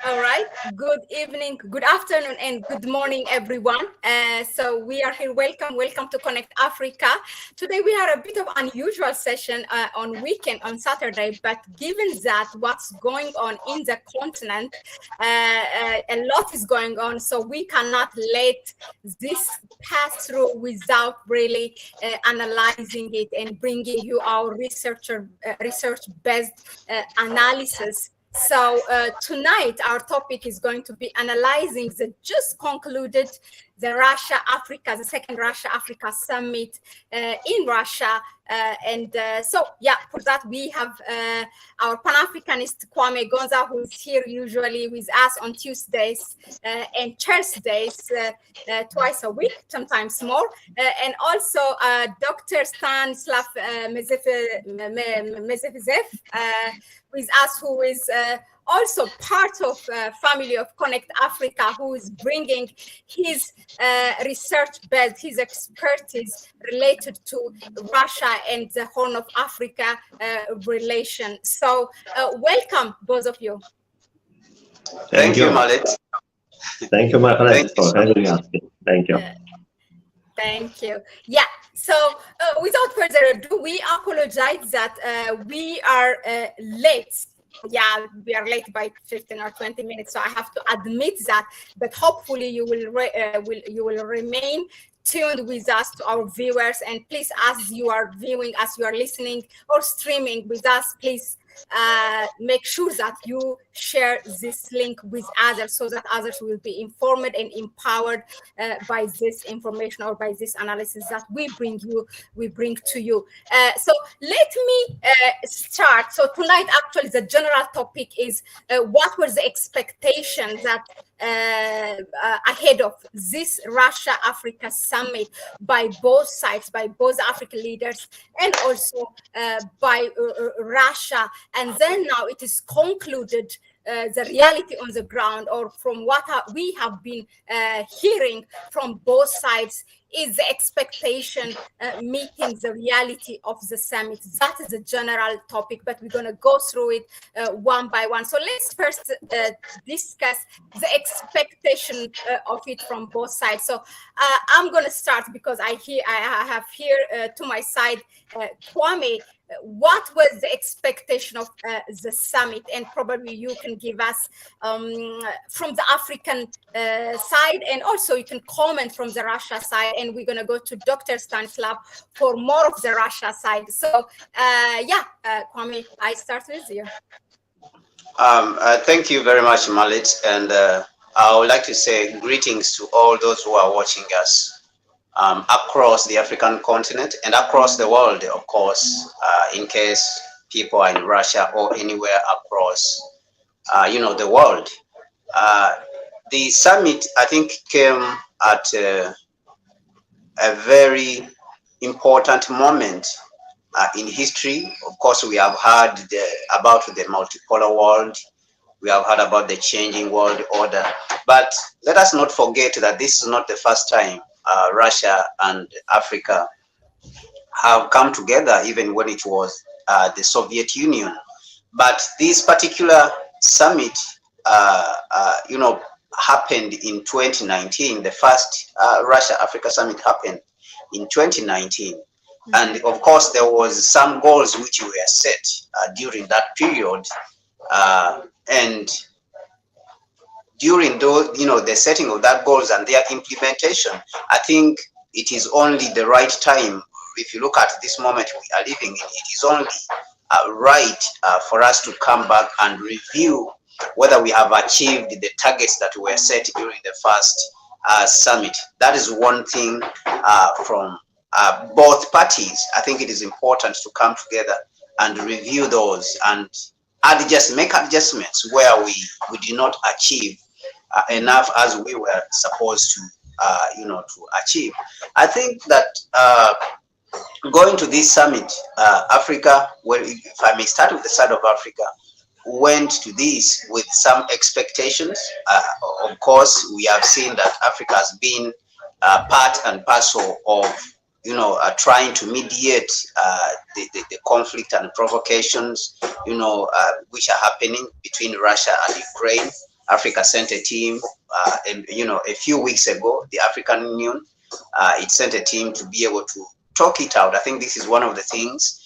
All right. Good evening, good afternoon, and good morning, everyone. So we are here. Welcome to Connect Africa. Today we had a bit of unusual session on weekend on Saturday, but given that what's going on in the continent, a lot is going on, so we cannot let this pass through without really analyzing it and bringing you our research-based analysis. So tonight, our topic is going to be analyzing the just concluded the the second Russia-Africa summit in Russia. For that, we have our Pan-Africanist Kwame Gonza, who is here usually with us on Tuesdays and Thursdays, twice a week, sometimes more. And also Dr. Stanislav Mezentsev, with us, who is also part of family of Connect Africa, who is bringing his research-based, his expertise related to Russia and the Horn of Africa relation. So welcome, both of you. Thank you, Mahlet. Thank you, Mahlet, for having us. Thank you. Thank you. Yeah. So without further ado, we apologize that we are late. Yeah, we are late by 15 or 20 minutes, so I have to admit that. But hopefully, you will remain tuned with us, to our viewers, and please, as you are viewing, as you are listening or streaming with us, please make sure that you share this link with others, so that others will be informed and empowered by this information or by this analysis that we bring to you. So let me start. So tonight, actually, the general topic is what were the expectations that ahead of this Russia-Africa summit by both sides, by both African leaders, and also by Russia. And then now it is concluded the reality on the ground, or from what we have been hearing from both sides, is the expectation meeting the reality of the summit. That is the general topic, but we're going to go through it one by one. So let's first discuss the expectation of it from both sides. So I'm going to start because I have here to my side Kwame. What was the expectation of the summit? And probably you can give us from the African side, and also you can comment from the Russia side. And we're going to go to Dr. Stanislav for more of the Russia side. So, Kwame, I start with you. Thank you very much, Mahlet. And I would like to say greetings to all those who are watching us across the African continent and across the world, of course, in case people are in Russia or anywhere across, the world. The summit, I think, came at a very important moment in history. Of course, we have heard about the multipolar world. We have heard about the changing world order. But let us not forget that this is not the first time Russia and Africa have come together, even when it was the Soviet Union. But this particular summit, happened in 2019. The first Russia-Africa summit happened in 2019. Mm-hmm. And of course, there was some goals which were set during that period. And during those, the setting of that goals and their implementation, I think it is only the right time. If you look at this moment we are living in, it is only right for us to come back and review whether we have achieved the targets that were set during the first summit. That is one thing from both parties. I think it is important to come together and review those and make adjustments where we did not achieve enough as we were supposed to, to achieve. I think that going to this summit, Africa, if I may start with the side of Africa, went to this with some expectations. Of course, we have seen that Africa has been part and parcel of, trying to mediate the conflict and provocations, which are happening between Russia and Ukraine. Africa sent a team, and a few weeks ago, the African Union, it sent a team to be able to talk it out. I think this is one of the things.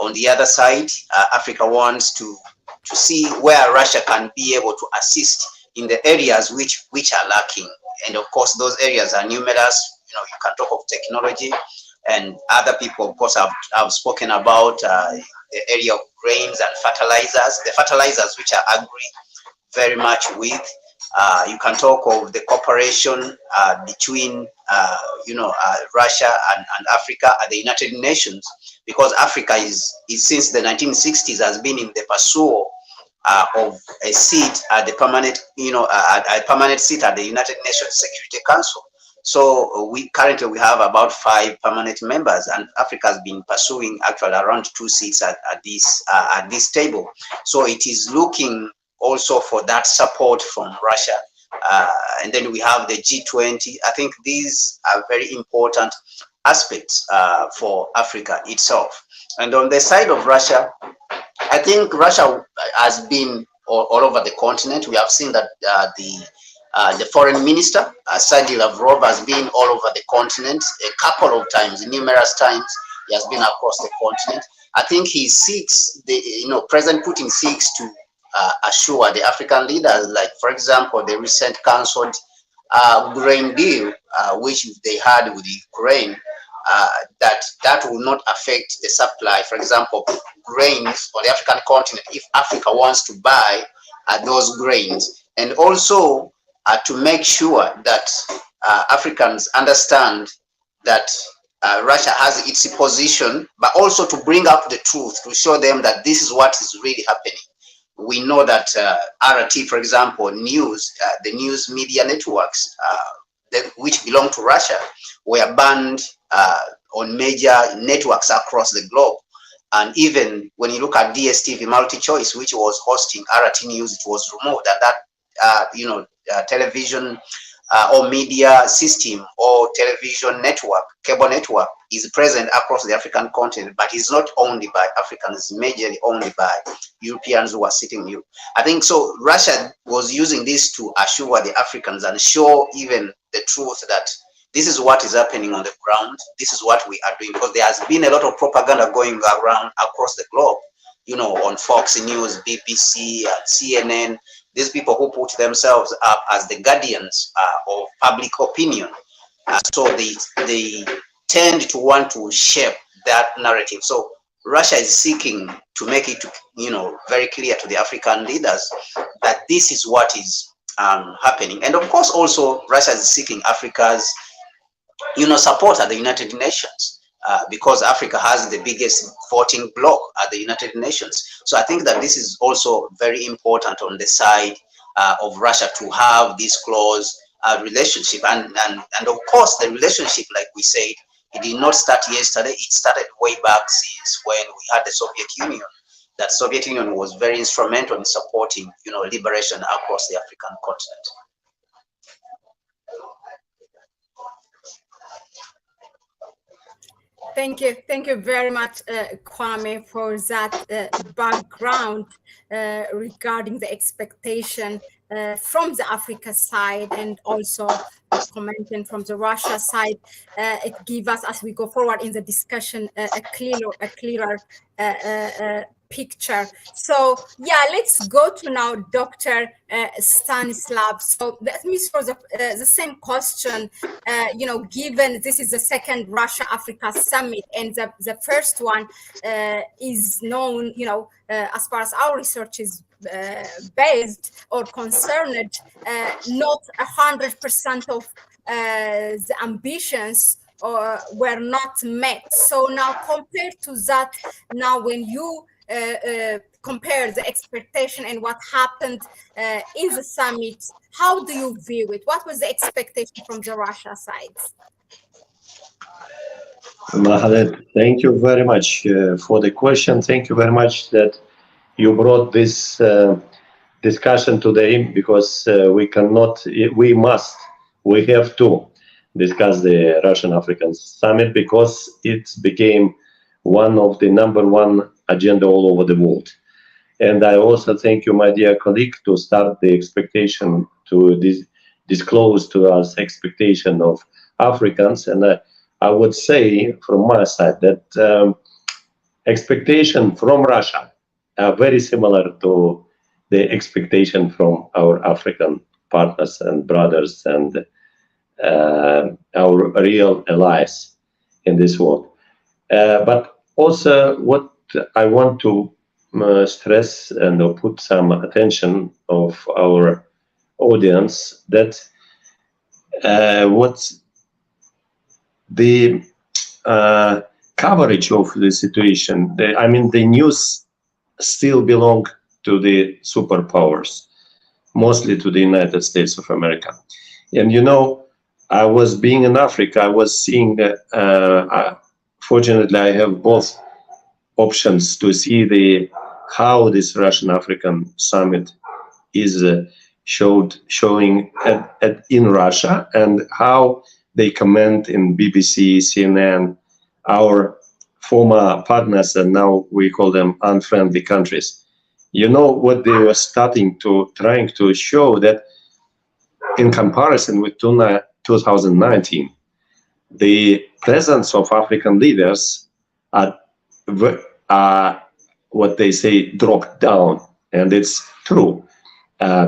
On the other side, Africa wants to see where Russia can be able to assist in the areas which are lacking. And of course, those areas are numerous. You can talk of technology, and other people, of course, have spoken about the area of grains and fertilizers. The fertilizers which I agree very much with. You can talk of the cooperation between Russia and Africa at the United Nations, because Africa is since the 1960s has been in the pursuit of a seat at the permanent, a permanent seat at the United Nations Security Council. So we currently have about 5 permanent members, and Africa has been pursuing actually around 2 seats at this table. So it is looking also for that support from Russia. And then we have the G20. I think these are very important aspects for Africa itself. And on the side of Russia, I think Russia has been all over the continent. We have seen that the foreign minister, Sergei Lavrov, has been all over the continent a couple of times, numerous times. He has been across the continent. I think he seeks, President Putin seeks to assure the African leaders, like, for example, the recent cancelled grain deal, which they had with Ukraine, that will not affect the supply, for example, grains on the African continent if Africa wants to buy those grains. And also to make sure that Africans understand that Russia has its position, but also to bring up the truth, to show them that this is what is really happening. We know that RT, for example, the news media networks which belong to Russia were banned on major networks across the globe. And even when you look at DSTV Multi-Choice, which was hosting RT News, it was removed. And that television or media system or television network, cable network, is present across the African continent, but is not owned by Africans, majorly owned by Europeans who are sitting here. I think so. Russia was using this to assure the Africans and show even the truth that this is what is happening on the ground. This is what we are doing, because there has been a lot of propaganda going around across the globe, on Fox News, BBC, and CNN. These people who put themselves up as the guardians of public opinion. So they tend to want to shape that narrative. So Russia is seeking to make it, very clear to the African leaders that this is what is happening. And of course, also Russia is seeking Africa's, support at the United Nations. Because Africa has the biggest voting bloc at the United Nations. So I think that this is also very important on the side of Russia to have this close relationship. And of course, the relationship, like we said, it did not start yesterday. It started way back since when we had the Soviet Union. That Soviet Union was very instrumental in supporting, liberation across the African continent. Thank you very much, Kwame, for that background regarding the expectation from the Africa side, and also commenting from the Russia side. It gives us, as we go forward in the discussion, a clearer picture. So yeah, let's go to now Dr. Stanislav. So let me throw the same question, given this is the second Russia-Africa summit, and the first one is known, as far as our research is based or concerned, not 100% of the ambitions were not met. So now compared to that, now when you compare the expectation and what happened in the summit, how do you view it? What was the expectation from the Russia side? Mahlet, thank you very much for the question. Thank you very much that you brought this discussion today, because we have to discuss the Russian-African summit, because it became one of the #1 agenda all over the world. And I also thank you, my dear colleague, to start the expectation to disclose to us expectation of Africans. And I would say from my side that expectation from Russia are very similar to the expectation from our African partners and brothers and our real allies in this world. But also what I want to stress and put some attention of our audience that what's the coverage of the situation. I mean, the news still belong to the superpowers, mostly to the United States of America. And you know, I was being in Africa, I was seeing that fortunately I have both options to see how this Russian-African summit is showing in Russia, and how they comment in BBC, CNN, our former partners, and now we call them unfriendly countries. You know what they were trying to show, that in comparison with 2019, the presence of African leaders are what they say dropped down, and it's true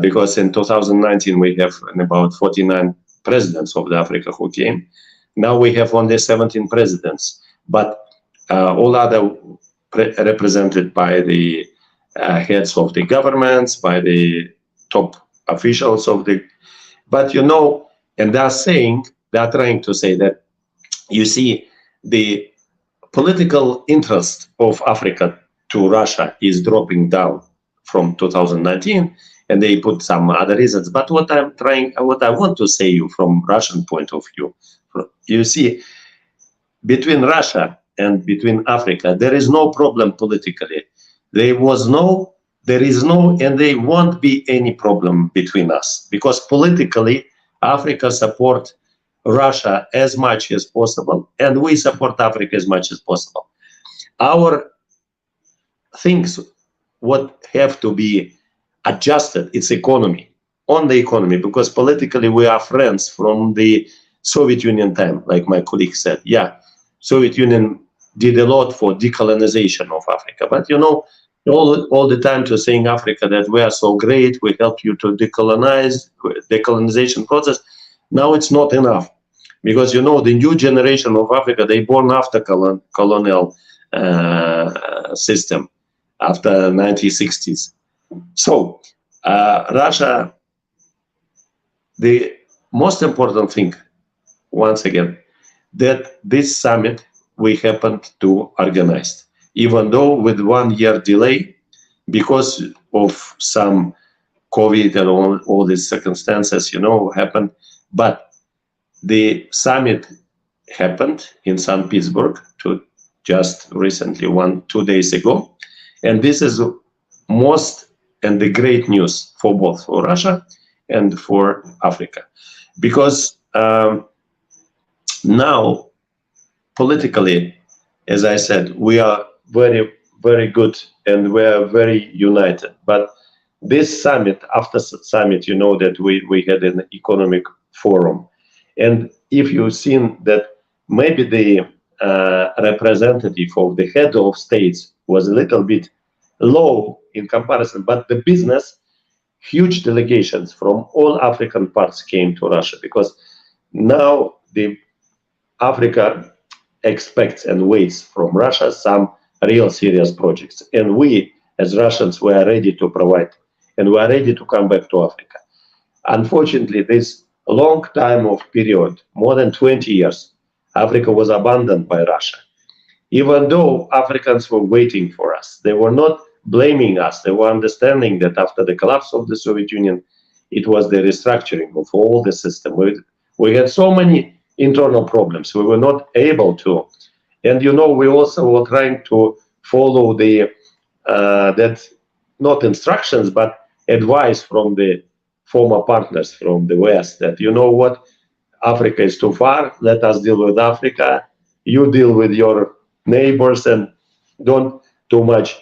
because in 2019 we have about 49 presidents of the Africa who came. Now we have only 17 presidents, but all other represented by the heads of the governments, by the top officials of the. But you know, and they are trying to say that, you see, the political interest of Africa to Russia is dropping down from 2019, and they put some other reasons. But what I want to say you from Russian point of view, you see, between Russia and between Africa, there is no problem politically. There is no, and there won't be any problem between us, because politically, Africa support Russia as much as possible, and we support Africa as much as possible. Our things what have to be adjusted, it's economy, on the economy, because politically we are friends from the Soviet Union time, like my colleague said. Yeah, Soviet Union did a lot for decolonization of Africa, but you know, all the time to saying Africa that we are so great, we help you to decolonization process. Now it's not enough, because you know, the new generation of Africa, they born after colonial system, after 1960s. So Russia, the most important thing, once again, that this summit we happened to organize, even though with 1 year delay because of some COVID and all these circumstances, you know, happened. But the summit happened in St. Petersburg just recently, 2 days ago. And this is most and the great news for both for Russia and for Africa. Because now, politically, as I said, we are very, very good and we are very united. But this summit, after summit, you know that we had an economic forum. And if you've seen that maybe the representative of the head of states was a little bit low in comparison, but the business, huge delegations from all African parts came to Russia, because now the Africa expects and waits from Russia some real serious projects. And we, as Russians, we are ready to provide, and we are ready to come back to Africa. Unfortunately, this long time of period, more than 20 years, Africa was abandoned by Russia. Even though Africans were waiting for us, they were not blaming us. They were understanding that after the collapse of the Soviet Union, it was the restructuring of all the system. We had so many internal problems. We were not able to. And you know, we also were trying to follow the that not instructions, but advice from the former partners from the West, that, you know what, Africa is too far, let us deal with Africa, you deal with your neighbors, and don't too much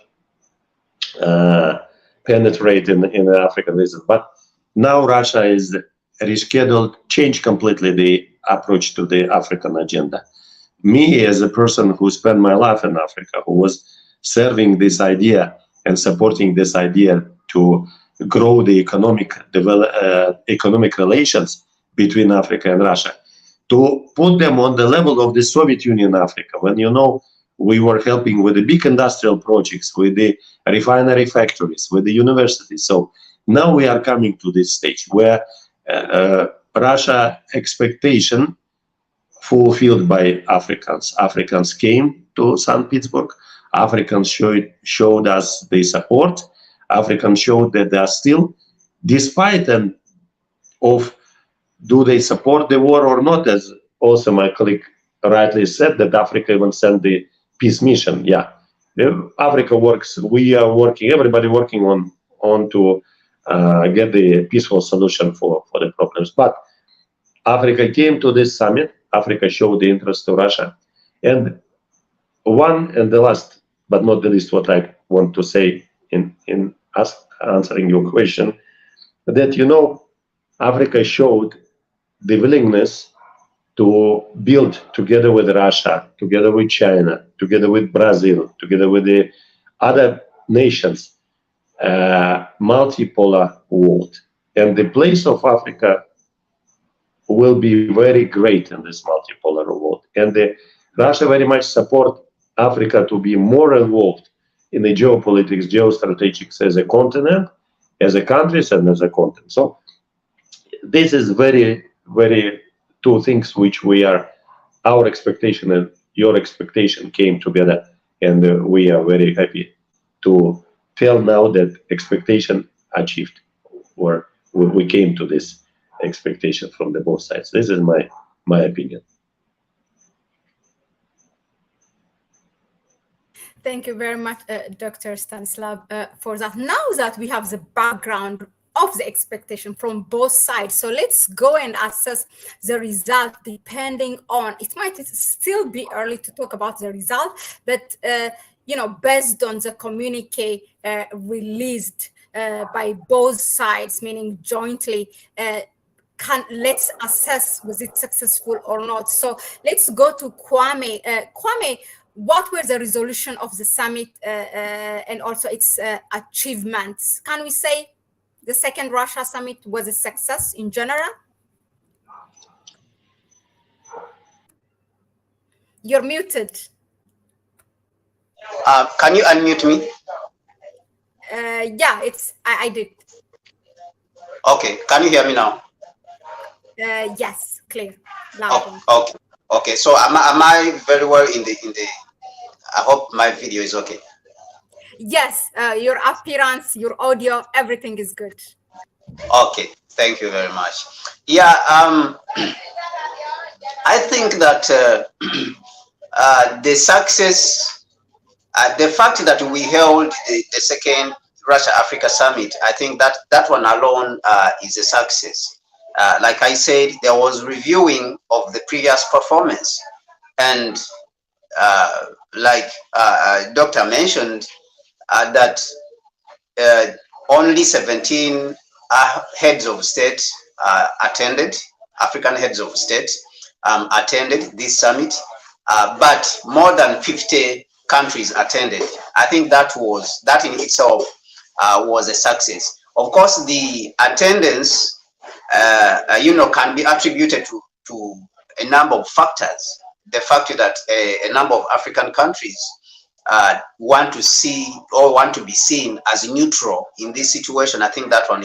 penetrate in the African region. But now Russia is rescheduled, changed completely the approach to the African agenda. Me, as a person who spent my life in Africa, who was serving this idea and supporting this idea to grow the economic relations between Africa and Russia, to put them on the level of the Soviet Union Africa, when, you know, we were helping with the big industrial projects, with the refinery factories, with the universities. So now we are coming to this stage where Russia expectation fulfilled by Africans. Africans came to St. Petersburg. Africans showed us their support. Africans showed that they are still, despite of do they support the war or not, as also my colleague rightly said, that Africa even sent the peace mission. Yeah, Africa works, we are working, everybody working on to get the peaceful solution for the problems. But Africa came to this summit, Africa showed the interest to Russia. And one and the last, but not the least, what I want to say in answering your question, that, you know, Africa showed the willingness to build together with Russia, together with China, together with Brazil, together with the other nations, multipolar world. And the place of Africa will be very great in this multipolar world. And Russia very much support Africa to be more involved in the geopolitics, geostrategics as a continent, as a countries, and as a continent. So this is very, very two things which our expectation and your expectation came together, and we are very happy to tell now that expectation achieved, or we came to this expectation from the both sides. This is my opinion. Thank you very much, Dr. Stanislav, for that. Now that we have the background of the expectation from both sides, so let's go and assess the result depending on, it might still be early to talk about the result, but you know, based on the communique released by both sides, meaning jointly, let's assess was it successful or not. So let's go to Kwame. Kwame, what were the resolution of the summit and also its achievements? Can we say the second Russia summit was a success in general? You're muted. Can you unmute me? Yeah, I did. Okay, can you hear me now? Yes, clear. Loud. Oh, okay. So am I very well in the? I hope my video is okay. Yes, your appearance, your audio, everything is good. Okay, thank you very much. Yeah, I think that the success, the fact that we held the second Russia-Africa summit, I think that one alone is a success. Like I said, there was reviewing of the previous performance, and like Doctor mentioned, that only 17 heads of state attended, African heads of state attended this summit, but more than 50 countries attended. I think that in itself was a success. Of course, the attendance can be attributed to a number of factors. The fact that a number of African countries want to see or want to be seen as neutral in this situation, I think that one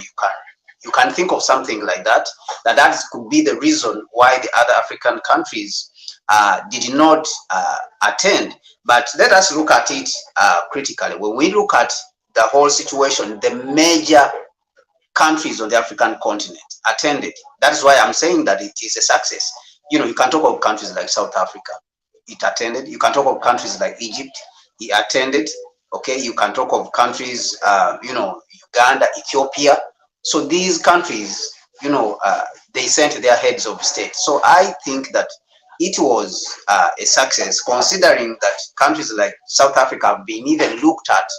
you can think of something like that. That could be the reason why the other African countries did not attend. But let us look at it critically. When we look at the whole situation, the major countries on the African continent attended. That is why I'm saying that it is a success. You know, you can talk of countries like South Africa, it attended. You can talk of countries like Egypt, he attended. Okay, you can talk of countries, Uganda, Ethiopia. So these countries, they sent their heads of state. So I think that it was a success, considering that countries like South Africa have been even looked at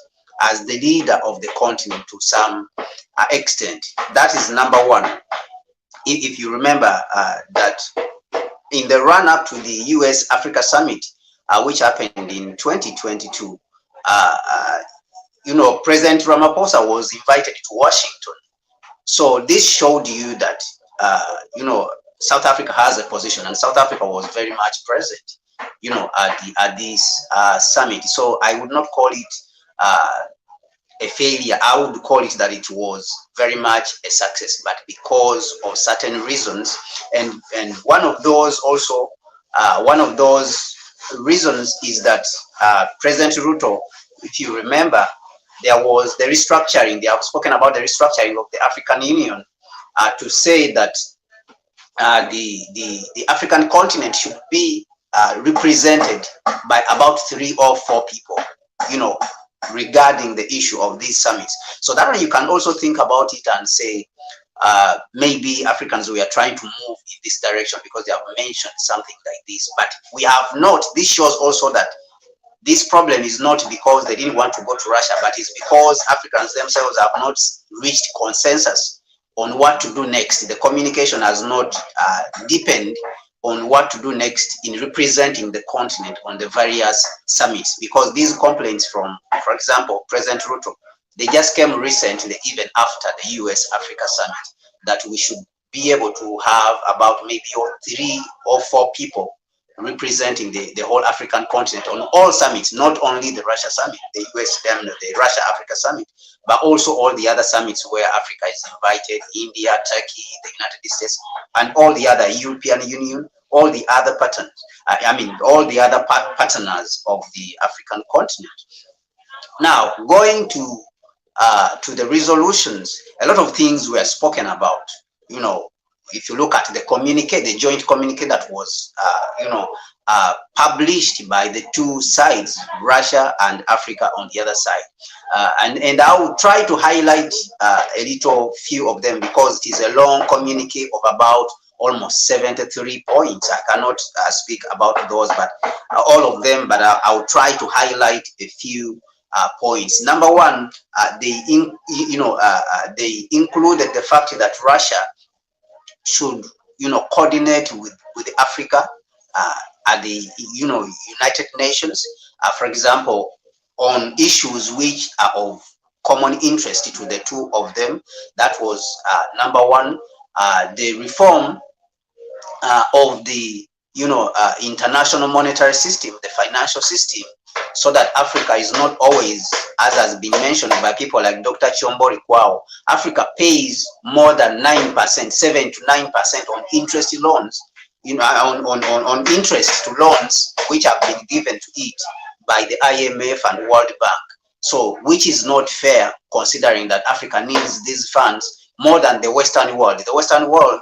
as the leader of the continent to some extent. That is number one. If you remember that in the run-up to the US-Africa Summit, which happened in 2022, President Ramaphosa was invited to Washington. So this showed you that, South Africa has a position, and South Africa was very much present, at this summit. So I would not call it a failure. I would call it that it was very much a success, but because of certain reasons, and one of those reasons is that President Ruto, if you remember, there was the restructuring. They have spoken about the restructuring of the African Union to say that the African continent should be represented by about 3 or 4 people, regarding the issue of these summits. So that way you can also think about it and say, maybe Africans were trying to move in this direction because they have mentioned something like this, but we have not. This shows also that this problem is not because they didn't want to go to Russia, but it's because Africans themselves have not reached consensus on what to do next. The communication has not deepened on what to do next in representing the continent on the various summits, because these complaints from, for example, President Ruto, they just came recently, even after the US-Africa Summit, that we should be able to have about maybe 3 or 4 people representing the whole African continent on all summits, not only the Russia Summit, the Russia-Africa Summit, but also all the other summits where Africa is invited, India, Turkey, the United States, and all the other European Union, all the other all the other partners of the African continent. Now, going to the resolutions, a lot of things were spoken about. If you look at the communique, the joint communique that was, published by the 2 sides, Russia and Africa on the other side. And I will try to highlight a little few of them because it is a long communique of about almost 73 points. I cannot speak about those, but all of them, but I'll try to highlight a few points. Number one, they included the fact that Russia should, coordinate with Africa at the, United Nations, for example, on issues which are of common interest to the 2 of them. That was number one. The reform of the, international monetary system, the financial system, so that Africa is not always, as has been mentioned by people like Dr. Chombori Kwao, Africa pays more than 9%, 7 to 9% on interest loans, on interest to loans which have been given to it by the IMF and World Bank. So, which is not fair considering that Africa needs these funds more than the Western world. The Western world,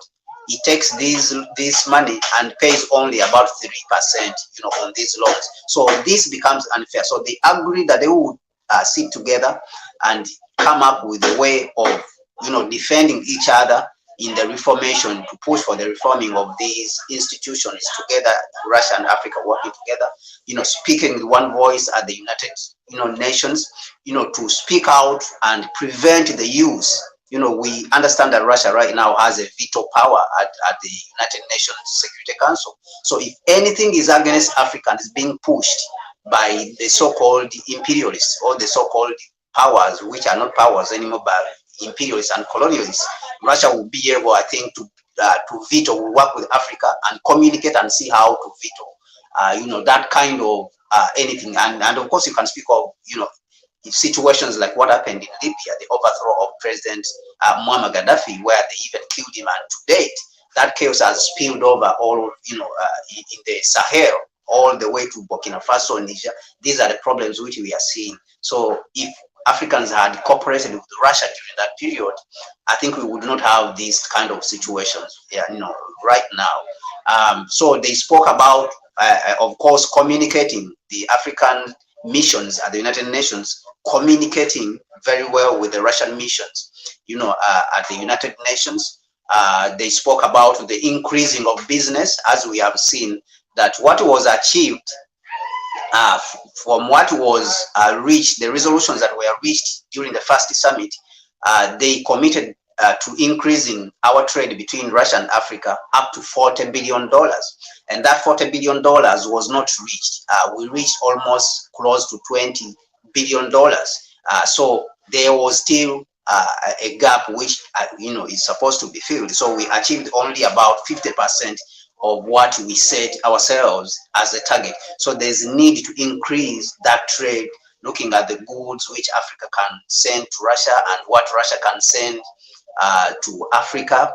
it takes this money and pays only about 3%, on these loans. So this becomes unfair. So they agreed that they would sit together and come up with a way of, defending each other in the reformation, to push for the reforming of these institutions together, Russia and Africa working together, speaking with one voice at the United Nations, to speak out and prevent the use. We understand that Russia right now has a veto power at the United Nations Security Council. So if anything is against Africa is being pushed by the so-called imperialists or the so-called powers, which are not powers anymore, but imperialists and colonialists, Russia will be able, I think, to veto, will work with Africa and communicate and see how to veto, that kind of anything. And of course, you can speak of, situations like what happened in Libya, the overthrow of President Muammar Gaddafi, where they even killed him, and to date, that chaos has spilled over all, in the Sahel, all the way to Burkina Faso and Niger. These are the problems which we are seeing. So if Africans had cooperated with Russia during that period, I think we would not have these kind of situations, right now. So they spoke about, of course, communicating the African missions at the United Nations, communicating very well with the Russian missions, at the United Nations. They spoke about the increasing of business, as we have seen that what was achieved from what was reached, the resolutions that were reached during the first summit, they committed to increasing our trade between Russia and Africa up to $40 billion. And that $40 billion was not reached. We reached almost close to $20 billion. So there was still a gap which, is supposed to be filled. So we achieved only about 50% of what we set ourselves as a target. So there's need to increase that trade, looking at the goods which Africa can send to Russia and what Russia can send to Africa.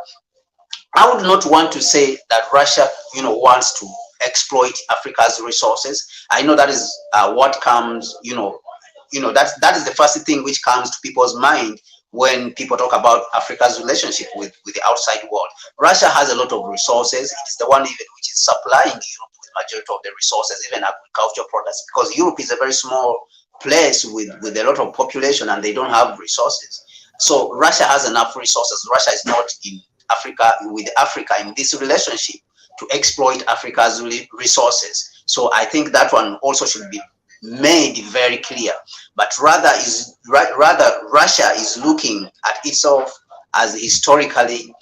I would not want to say that Russia, wants to exploit Africa's resources. I know that is what comes, that is the first thing which comes to people's mind when people talk about Africa's relationship with the outside world. Russia has a lot of resources. It is the one even which is supplying Europe with majority of the resources, even agricultural products, because Europe is a very small place with a lot of population and they don't have resources. So Russia has enough resources. Russia is not in Africa with Africa in this relationship to exploit Africa's resources. So I think that one also should be made very clear. But rather Russia is looking at itself as historically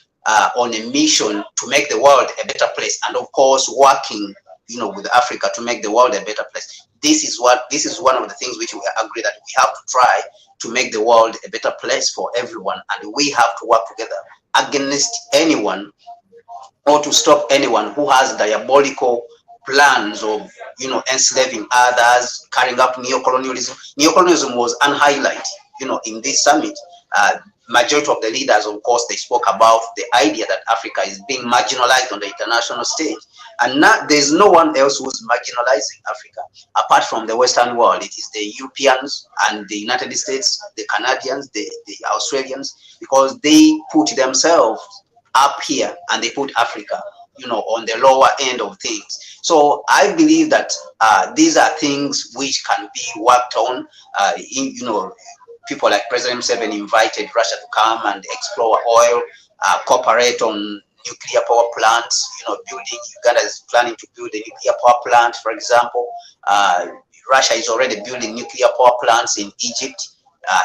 on a mission to make the world a better place, and of course working with Africa to make the world a better place. This is one of the things which we agree that we have to try to make the world a better place for everyone, and we have to work together against anyone or to stop anyone who has diabolical plans of enslaving others, carrying out neocolonialism. Neocolonialism was unhighlighted in this summit. Majority of the leaders, of course, they spoke about the idea that Africa is being marginalized on the international stage, and there's no one else who's marginalizing Africa apart from the Western world. It is the Europeans and the United States, the Canadians, the Australians, because they put themselves up here and they put Africa on the lower end of things. So I believe that these are things which can be worked on. People like President Isayas invited Russia to come and explore oil, cooperate on nuclear power plants, building. Uganda is planning to build a nuclear power plant, for example. Russia is already building nuclear power plants in Egypt.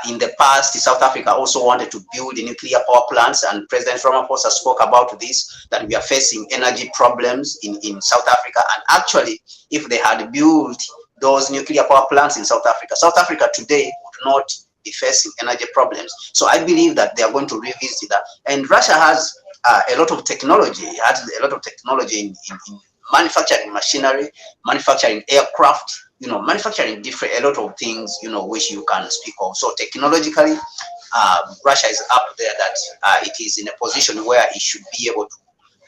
In the past, South Africa also wanted to build the nuclear power plants, and President Ramaphosa spoke about this, that we are facing energy problems in South Africa. And actually, if they had built those nuclear power plants in South Africa today would not be facing energy problems. So I believe that they are going to revisit that. And Russia has a lot of technology. It has a lot of technology in manufacturing machinery, manufacturing aircraft, manufacturing a lot of things, which you can speak of. So technologically, Russia is up there, that it is in a position where it should be able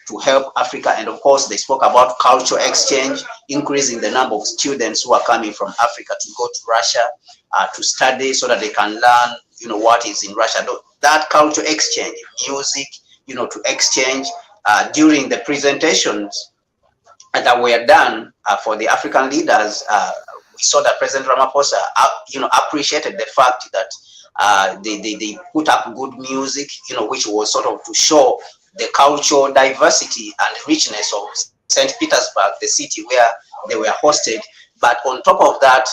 to help Africa. And of course, they spoke about cultural exchange, increasing the number of students who are coming from Africa to go to Russia to study, so that they can learn, what is in Russia. That cultural exchange, music, to exchange. During the presentations that were done for the African leaders, we saw that President Ramaphosa, appreciated the fact that they put up good music, which was sort of to show the cultural diversity and richness of St. Petersburg, the city where they were hosted. But on top of that,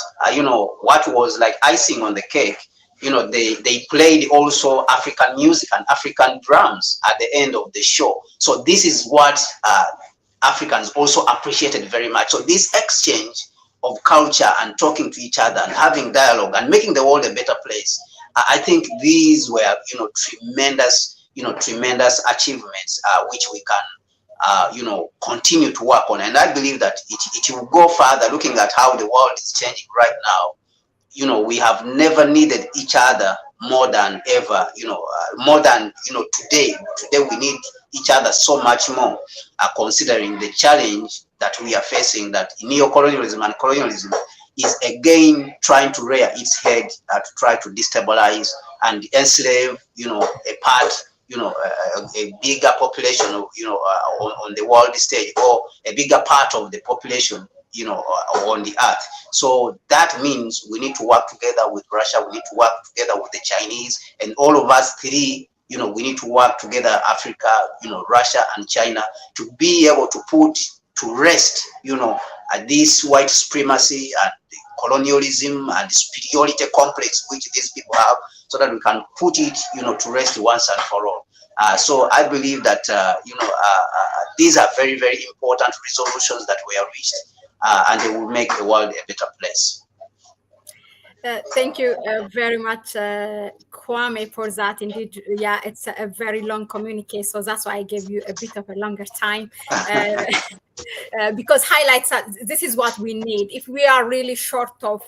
what was like icing on the cake, they played also African music and African drums at the end of the show. So this is what Africans also appreciated very much. So this exchange of culture and talking to each other and having dialogue and making the world a better place, I think these were tremendous achievements which we can continue to work on. And I believe that it will go further, looking at how the world is changing right now. We have never needed each other more than ever, more than today. Today we need each other so much more, considering the challenge that we are facing, that neocolonialism and colonialism is again trying to rear its head to try to destabilize and enslave, a part, a bigger population, on the world stage, or a bigger part of the population, on the earth. So that means we need to work together with Russia, we need to work together with the Chinese, and all of us three, we need to work together, Africa, Russia and China, to be able to put to rest, this white supremacy and the colonialism and the superiority complex which these people have, so that we can put it, to rest once and for all. So I believe that, these are very, very important resolutions that were reached, and they will make the world a better place. Thank you very much, Kwame, for that. Indeed, yeah, it's a very long communique, so that's why I gave you a bit of a longer time. Because highlights this is what we need. If we are really short of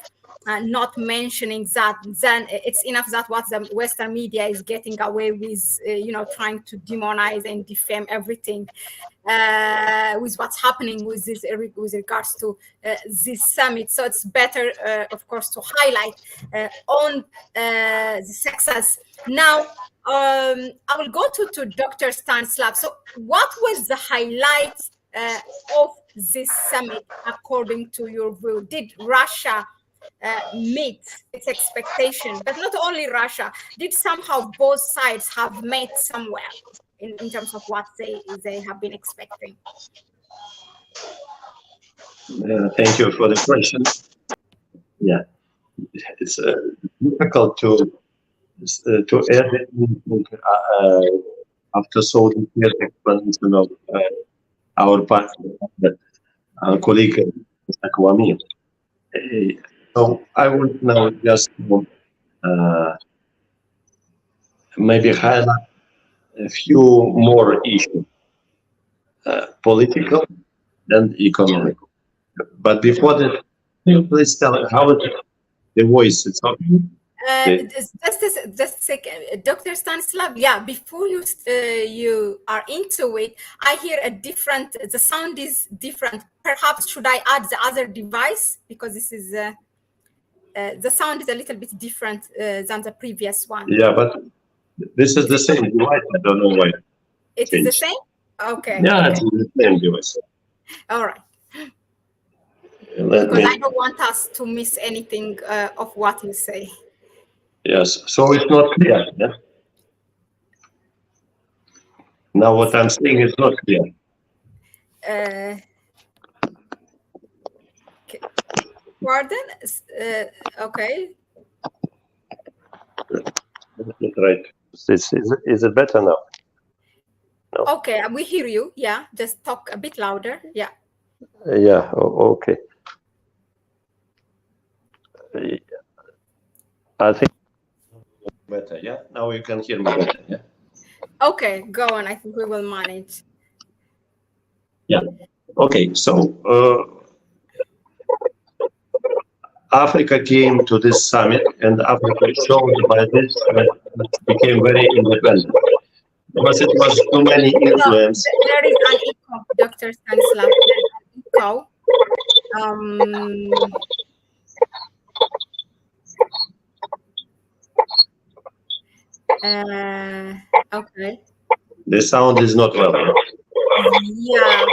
not mentioning that, then it's enough that what the Western media is getting away with, trying to demonize and defame everything with what's happening with this, with regards to this summit. So it's better, of course, to highlight on the success. Now, I will go to Dr. Stanislav. So what was the highlight of this summit, according to your view? Did Russia meet its expectation? But not only Russia, did somehow both sides have met somewhere in terms of what they have been expecting? Thank you for the question. Yeah, it's difficult to add anything after so detailed explanation of our partner, our colleague, Mr. Kwame. So I would now just maybe highlight a few more issues, political and economic. But before that, can you please tell how the voice is talking? Just a second, Dr. Stanislav. Yeah, before you are into it, I hear a different. The sound is different. Perhaps should I add the other device, because this is the sound is a little bit different than the previous one. Yeah, but this is the same device. I don't know why. It is the same. Okay. Yeah, okay. it's the same device. All right. Because I don't want us to miss anything of what you say. Yes, so it's not clear. Yeah? Now what I'm saying is not clear. Pardon? Okay. Right. Is it better now? No. Okay, we hear you. Yeah, just talk a bit louder. Yeah. Yeah, okay. I think better, yeah? Now you can hear me better, yeah? Okay, go on. I think we will manage. Yeah, okay. So Africa came to this summit, and Africa showed by this became very independent. Because it was too many influence. No, there is an echo, Dr. Stanislav. There is an echo. Okay. The sound is not well. Yeah.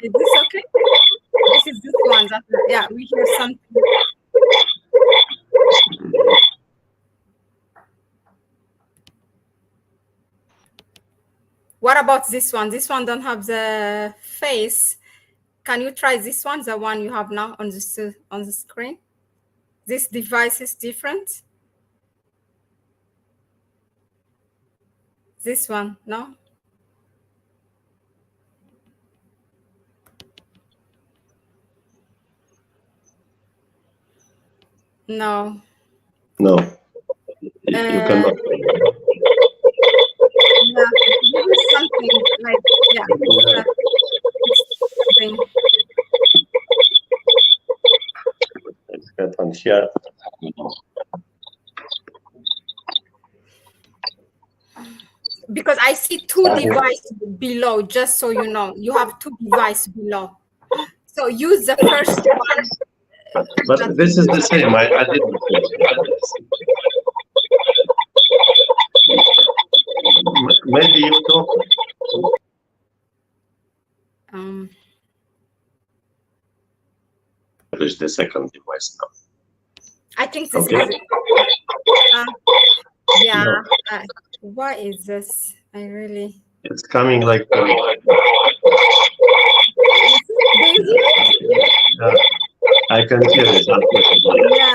Is this okay? This is this one. Yeah, we hear something. What about this one? This one don't have the face. Can you try this one, the one you have now on the screen? This device is different. This one, no? No. No. You cannot. Yeah, this is something like, yeah. Let's get on here. Because I see two devices below, just so you know. You have two devices below. So use the first one. But this is the same. I didn't. Maybe you talk. There's the second device now. I think this okay. is yeah. What is this? I really It's coming like. Do you hear? I can hear it. Yeah.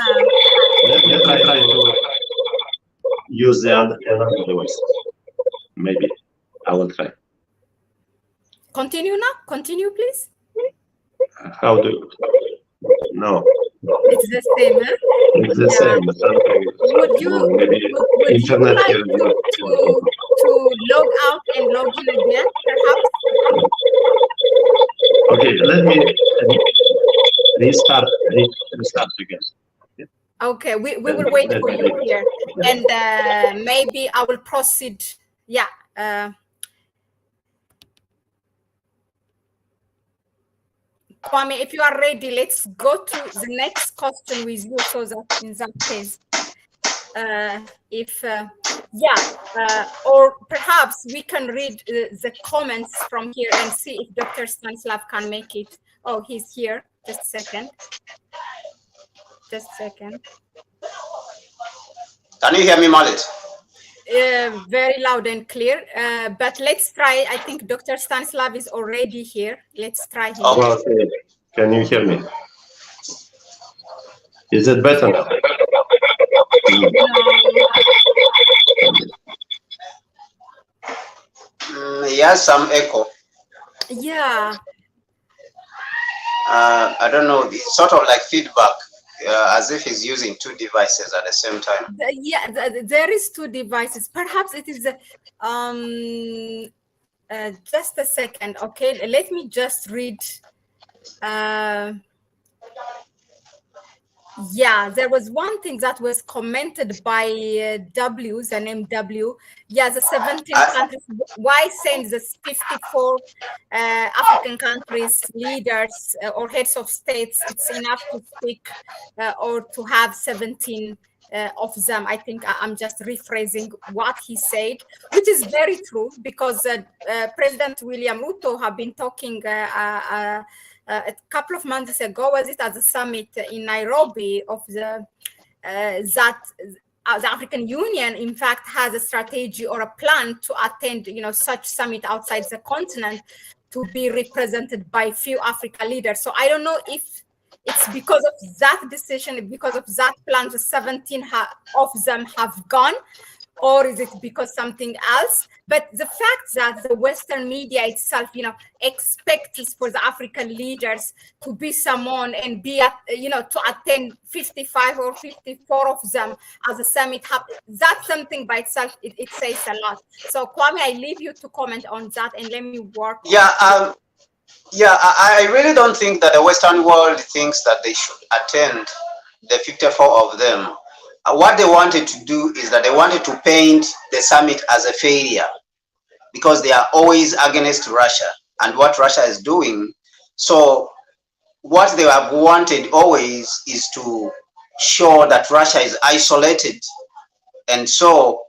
Let me try to use the another device. Maybe I will try. Continue now. Continue, please. How do? No. It's the same. Huh? It's the same. Would you internet like to log out and log in again, perhaps? Okay, let me restart again. Okay, we will wait for you here, and maybe I will proceed. Yeah. Kwame, if you are ready, let's go to the next question with you. So that in that case, or perhaps we can read the comments from here and see if Dr. Stanislav can make it. Oh, he's here. Just a second. Just a second. Can you hear me, Mahlet? Very loud and clear. But let's try. I think Dr. Stanislav is already here. Let's try him. Okay. Can you hear me? Is it better now? Yes, some echo. Yeah. I don't know. It's sort of like feedback, as if he's using two devices at the same time. There is two devices. Perhaps it is just a second. Okay, let me just read. Yeah, there was one thing that was commented by W's and MW. Yeah, the 17 countries. Why send the 54 African countries leaders or heads of states? It's enough to speak or to have 17 of them. I think I'm just rephrasing what he said, which is very true, because President William Ruto have been talking a couple of months ago, was it at the summit in Nairobi, of the African Union, in fact, has a strategy or a plan to attend, such summit outside the continent, to be represented by few African leaders. So I don't know if it's because of that decision, because of that plan, the 17 of them have gone, or is it because something else? But the fact that the Western media itself, expects for the African leaders to be summoned and be at, to attend 55 or 54 of them as a summit, that's something by itself, it says a lot. So Kwame, I leave you to comment on that and let me work. I really don't think that the Western world thinks that they should attend the 54 of them. What they wanted to do is that they wanted to paint the summit as a failure, because they are always against Russia and what Russia is doing. So what they have wanted always is to show that Russia is isolated. And so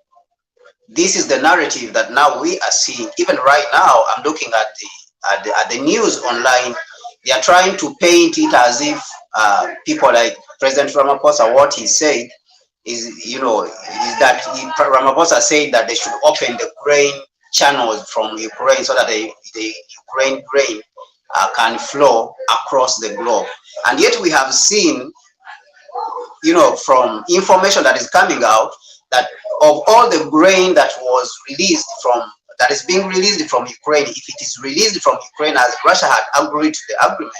this is the narrative that now we are seeing. Even right now, I'm looking at the news online. They are trying to paint it as if people like President Ramaphosa, what he said is that Ramaphosa said that they should open the grain channels from Ukraine so that the Ukraine grain can flow across the globe. And yet we have seen, from information that is coming out, that of all the grain that was released that is being released from Ukraine, if it is released from Ukraine as Russia had agreed to the agreement,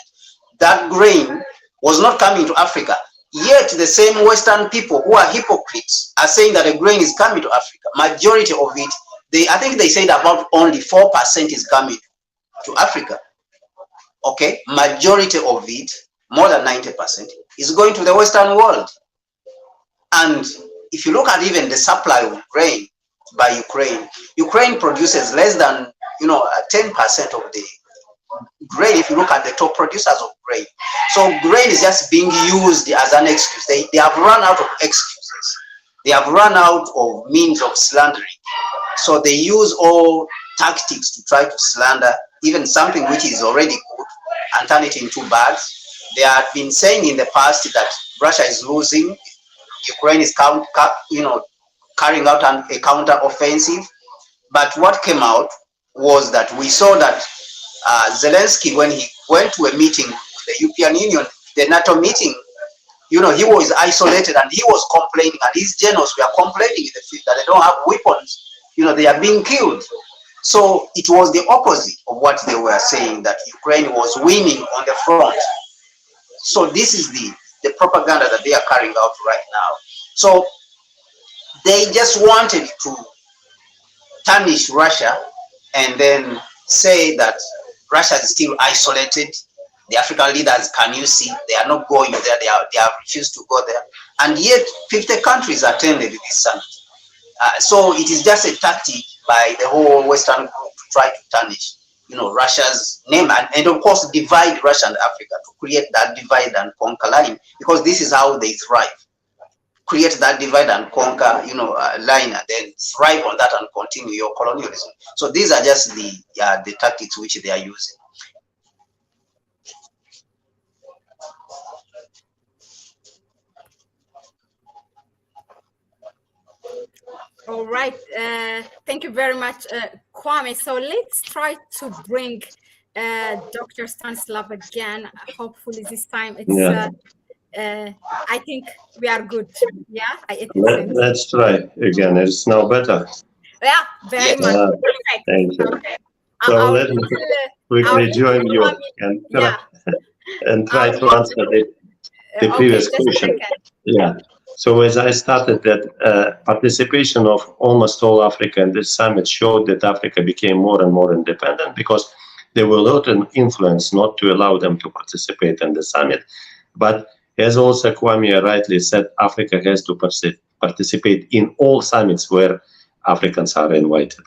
that grain was not coming to Africa. Yet the same Western people who are hypocrites are saying that the grain is coming to Africa. Majority of it, I think they said about only 4% is coming to Africa. Okay, majority of it, more than 90%, is going to the Western world. And if you look at even the supply of grain by Ukraine produces less than 10% of the grain if you look at the top producers of grain. So grain is just being used as an excuse. They have run out of excuses. They have run out of means of slandering. So they use all tactics to try to slander even something which is already good and turn it into bad. They have been saying in the past that Russia is losing, Ukraine is carrying out a counter offensive. But what came out was that we saw that Zelensky, when he went to a meeting with the European Union, the NATO meeting, you know, he was isolated and he was complaining, and his generals were complaining in the field that they don't have weapons. You know, they are being killed. So it was the opposite of what they were saying, that Ukraine was winning on the front. So this is the propaganda that they are carrying out right now. So they just wanted to tarnish Russia and then say that Russia is still isolated. The African leaders, can you see, they are not going there, they have refused to go there. And yet 50 countries attended this summit. So it is just a tactic by the whole Western group to try to tarnish, you know, Russia's name, and of course divide Russia and Africa, to create that divide and conquer line, because this is how they thrive. Create that divide and conquer, you know, line, and then thrive on that and continue your colonialism. So these are just the tactics which they are using. All right, thank you very much, Kwame. So let's try to bring Dr. Stanislav again. Hopefully this time it's, I think we are good. Yeah, let's try again. It's now better. Yeah, very much. Perfect. Thank you. Okay. So let me quickly join you and try to answer the previous question. Yeah. So as I started that participation of almost all Africa in this summit showed that Africa became more and more independent, because there were a lot of influence not to allow them to participate in the summit. But as also Kwame rightly said, Africa has to participate in all summits where Africans are invited.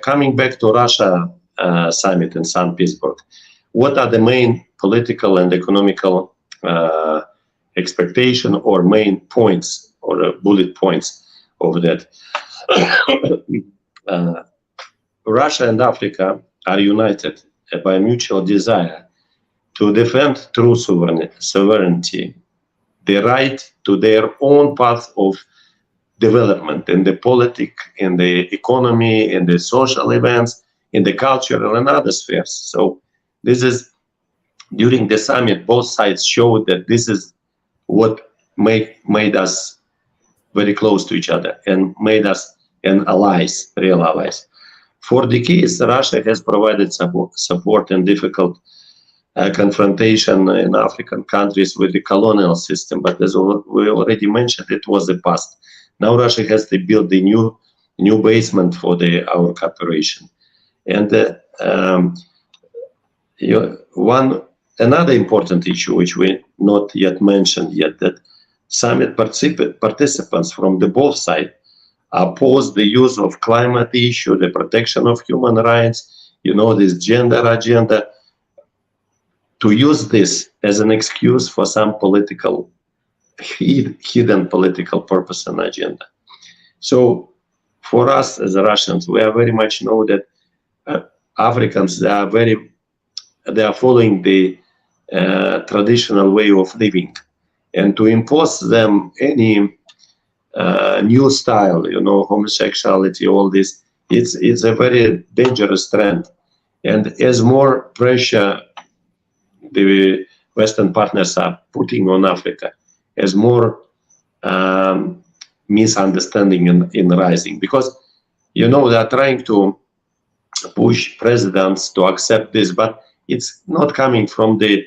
Coming back to Russia summit in St. Petersburg, what are the main political and economical expectation or main points or bullet points of that? Russia and Africa are united by mutual desire to defend true sovereignty, the right to their own path of development in the politics, in the economy, in the social events, in the cultural and other spheres. So this is, during the summit, both sides showed that this is what made us very close to each other and made us allies, real allies. For decades, Russia has provided support in difficult confrontation in African countries with the colonial system, but as we already mentioned, it was the past. Now Russia has to build the new basement for our cooperation. And another important issue which we not yet mentioned yet, that summit participants from the both sides oppose the use of climate issue, the protection of human rights, you know, this gender agenda, to use this as an excuse for some political, hidden political purpose and agenda. So for us as Russians, we are very much know that Africans, they are following the traditional way of living, and to impose them any new style, you know, homosexuality, all this, it's a very dangerous trend. And as more pressure the Western partners are putting on Africa, as more misunderstanding in rising, because, you know, they are trying to push presidents to accept this, but it's not coming from the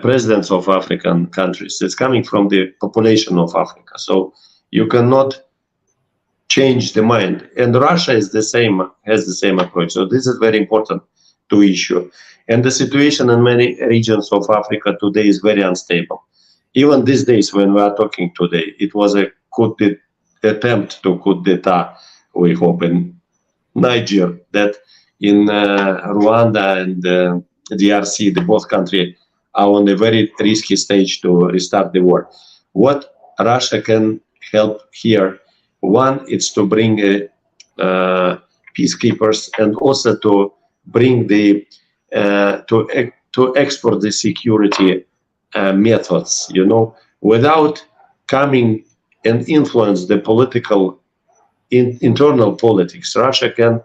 presidents of African countries. It's coming from the population of Africa. So you cannot change the mind. And Russia is has the same approach. So this is very important to issue. And the situation in many regions of Africa today is very unstable. Even these days when we are talking today, it was a attempt to coup d'etat, we hope, in Niger, that in Rwanda and DRC, the both countries are on a very risky stage to restart the war. What Russia can help here, one, it's to bring peacekeepers, and also to bring the to export the security methods, you know, without coming and influence the political internal politics. Russia can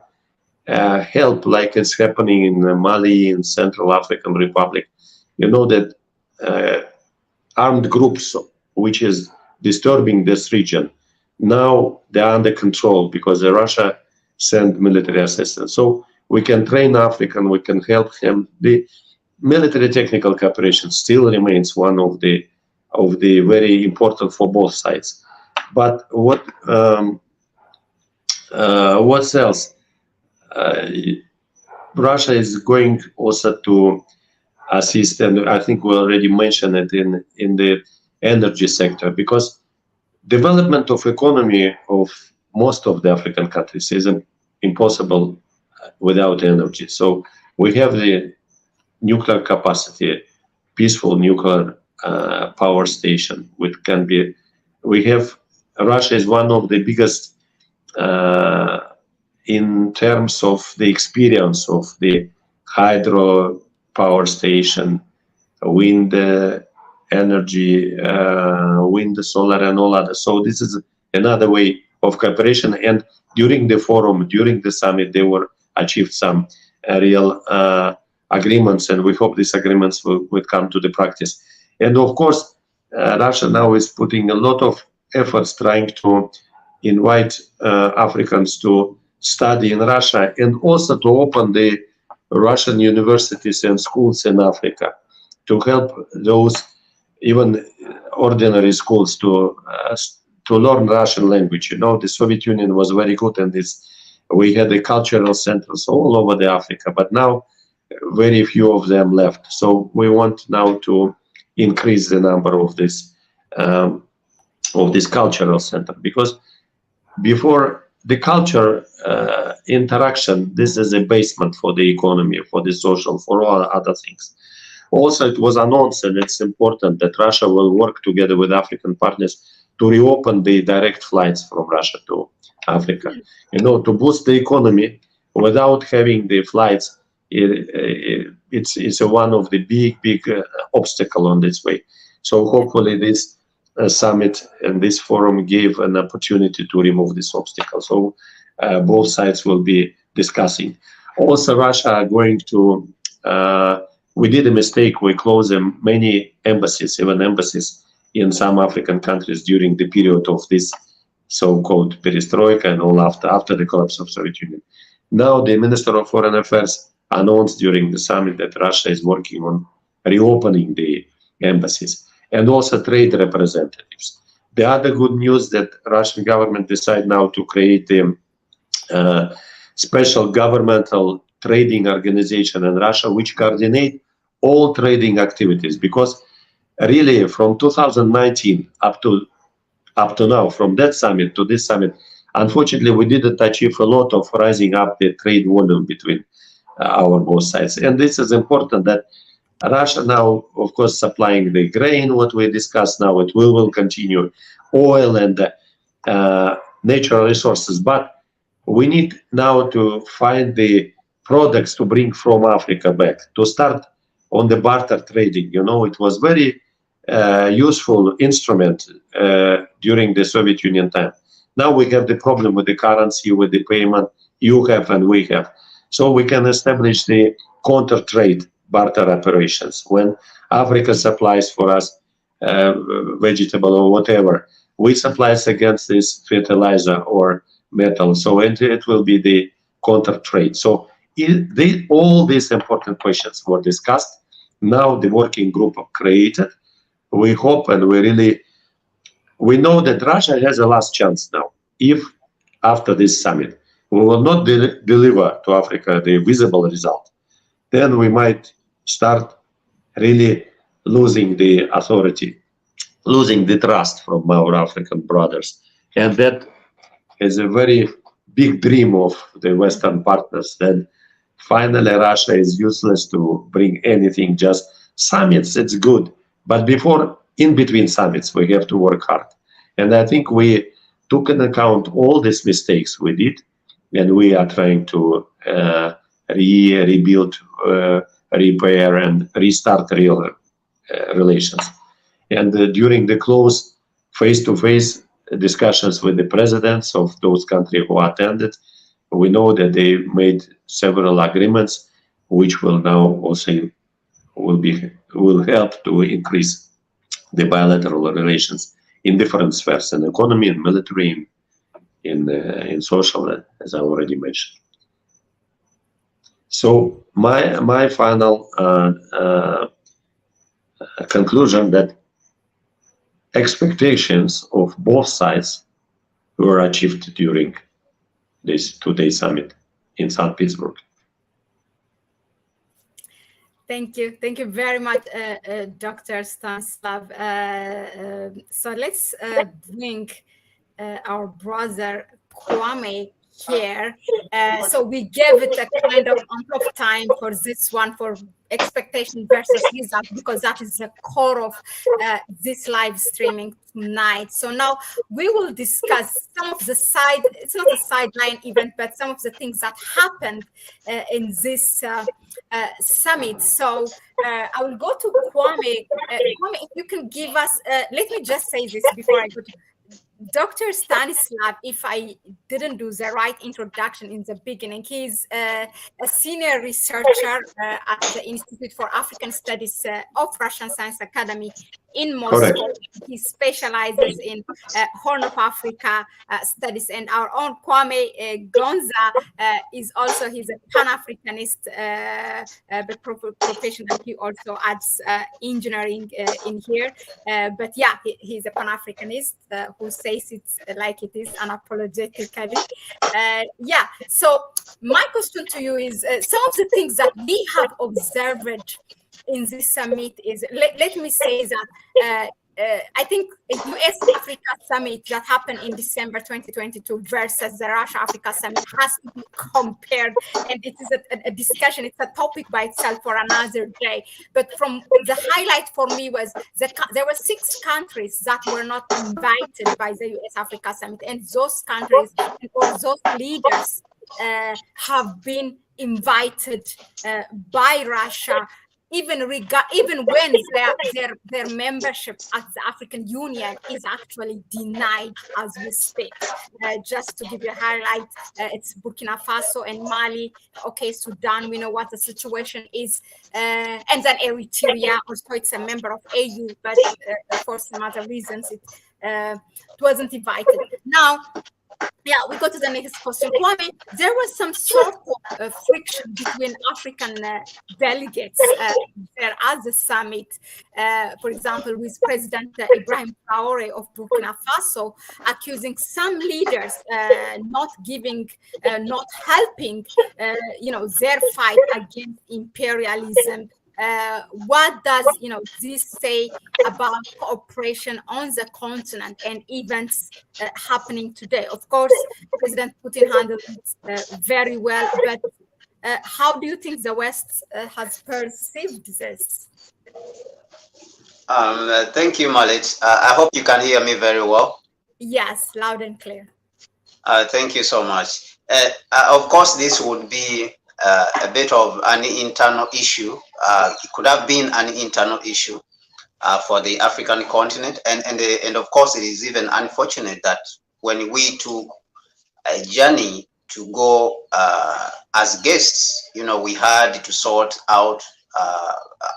help like it's happening in Mali, in Central African Republic. You know that armed groups which is disturbing this region, now they're under control because Russia sent military assistance. So we can train African, we can help them. The military technical cooperation still remains one of the very important for both sides. But what else? Russia is going also to assist, and I think we already mentioned it in the energy sector, because development of economy of most of the African countries isn't impossible without energy. So we have the nuclear capacity, peaceful nuclear power station, which can be. We have Russia is one of the biggest in terms of the experience of the hydro power station, wind energy, wind, solar, and all other. So this is another way of cooperation. And during the forum, during the summit, they were achieved some real agreements, and we hope these agreements will come to the practice. And of course, Russia now is putting a lot of efforts trying to invite Africans to study in Russia, and also to open the Russian universities and schools in Africa, to help those even ordinary schools to learn Russian language. You know, the Soviet Union was very good in this. We had the cultural centers all over the Africa, but now very few of them left. So we want now to increase the number of this cultural center, because before the culture interaction, this is a basement for the economy, for the social, for all other things. Also, it was announced, and it's important, that Russia will work together with African partners to reopen the direct flights from Russia to Africa. You know, to boost the economy without having the flights, it's one of the big obstacle on this way. So hopefully this summit and this forum gave an opportunity to remove this obstacle. So both sides will be discussing. Also, Russia are going to, we did a mistake, we closed many embassies, even embassies in some African countries during the period of this so-called perestroika and all after the collapse of Soviet Union. Now the Minister of Foreign Affairs announced during the summit that Russia is working on reopening the embassies and also trade representatives. The other good news that Russian government decided now to create a special governmental trading organization in Russia, which coordinate all trading activities, because really from 2019 up to now, from that summit to this summit, unfortunately we didn't achieve a lot of rising up the trade volume between our both sides. And this is important, that Russia now, of course, supplying the grain, what we discussed now, it will continue, oil and natural resources, but we need now to find the products to bring from Africa back, to start on the barter trading. You know, it was very useful instrument during the Soviet Union time. Now we have the problem with the currency, with the payment you have and we have. So we can establish the counter trade barter operations. When Africa supplies for us vegetable or whatever, we supply against this fertilizer or metal. So it will be the counter trade. So all these important questions were discussed. Now the working group created. We hope and we know that Russia has a last chance now. If after this summit we will not deliver to Africa the visible result, then we might start really losing the authority, losing the trust from our African brothers. And that is a very big dream of the Western partners, that finally Russia is useless to bring anything, just summits, it's good. But in between summits, we have to work hard. And I think we took into account all these mistakes we did, and we are trying to rebuild, repair, and restart real relations. And during the close face-to-face discussions with the presidents of those countries who attended, we know that they made several agreements, which will now also will help to increase the bilateral relations in different spheres, in economy, in military, in social, as I already mentioned. So my final conclusion that expectations of both sides were achieved during this two-day summit in St. Petersburg. Thank you very much, Dr. Stanislav. So let's bring our brother Kwame here. So we gave it a kind of amount of time for this one, for expectation versus result, because that is the core of this live streaming tonight. So now we will discuss some of the it's not a sideline event, but some of the things that happened in this summit. So I will go to Kwame. Kwame, if you can give us, let me just say this before I go to Dr. Stanislav, if I didn't do the right introduction in the beginning, he's a senior researcher at the Institute for African Studies of Russian Science Academy in Moscow. Correct. He specializes in Horn of Africa studies, and our own Kwame Gonza is also, he's a Pan-Africanist but professional. He also adds engineering in here, but yeah, he's a Pan-Africanist who says it like it is, unapologetically. Yeah, so my question to you is some of the things that we have observed in this summit is, let me say that I think a US-Africa summit that happened in December 2022 versus the Russia-Africa summit has to be compared, and it is a discussion, it's a topic by itself for another day. But from the highlight for me was there were 6 countries that were not invited by the US-Africa summit, and those countries or those leaders have been invited by Russia, even when their membership at the African Union is actually denied as we speak. Just to give you a highlight, it's Burkina Faso and Mali. Okay, Sudan, we know what the situation is, and then Eritrea. Also, it's a member of AU, but for some other reasons, it wasn't invited. Now, yeah, we go to the next question. Kwame, there was some sort of friction between African delegates there at the summit. For example, with President Ibrahim Traore of Burkina Faso accusing some leaders not helping, their fight against imperialism. What does this say about cooperation on the continent and events happening today? Of course, President Putin handled it very well, but how do you think the West has perceived this? Thank you, Mahlet. I hope you can hear me very well. Yes, loud and clear. Thank you so much. Of course, this would be a bit of an internal issue. It could have been an internal issue for the African continent, and of course it is even unfortunate that when we took a journey to go as guests, we had to sort out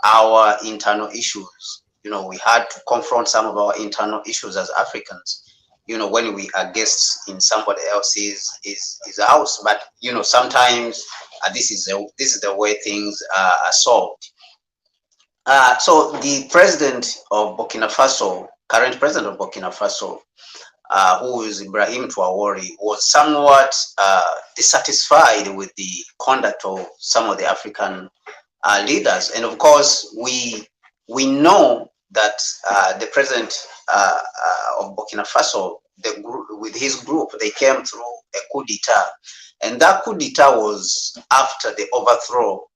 our internal issues. We had to confront some of our internal issues as Africans, when we are guests in somebody else's house. But sometimes this is the way things are solved. So the president of Burkina Faso, current president of Burkina Faso, who is Ibrahim Traore, was somewhat dissatisfied with the conduct of some of the African leaders. And of course, we know that the president of Burkina Faso, with his group, they came through a coup d'etat. And that coup d'etat was after the overthrow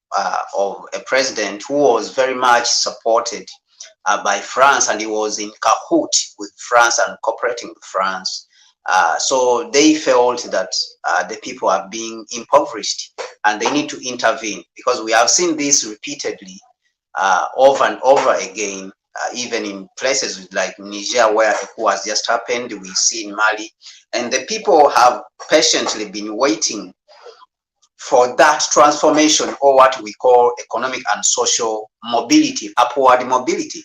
of a president who was very much supported by France, and he was in cahoot with France and cooperating with France. So they felt that the people are being impoverished and they need to intervene, because we have seen this repeatedly over and over again, even in places like Niger, where a coup has just happened. We see in Mali, and the people have patiently been waiting for that transformation, or what we call economic and social mobility, upward mobility.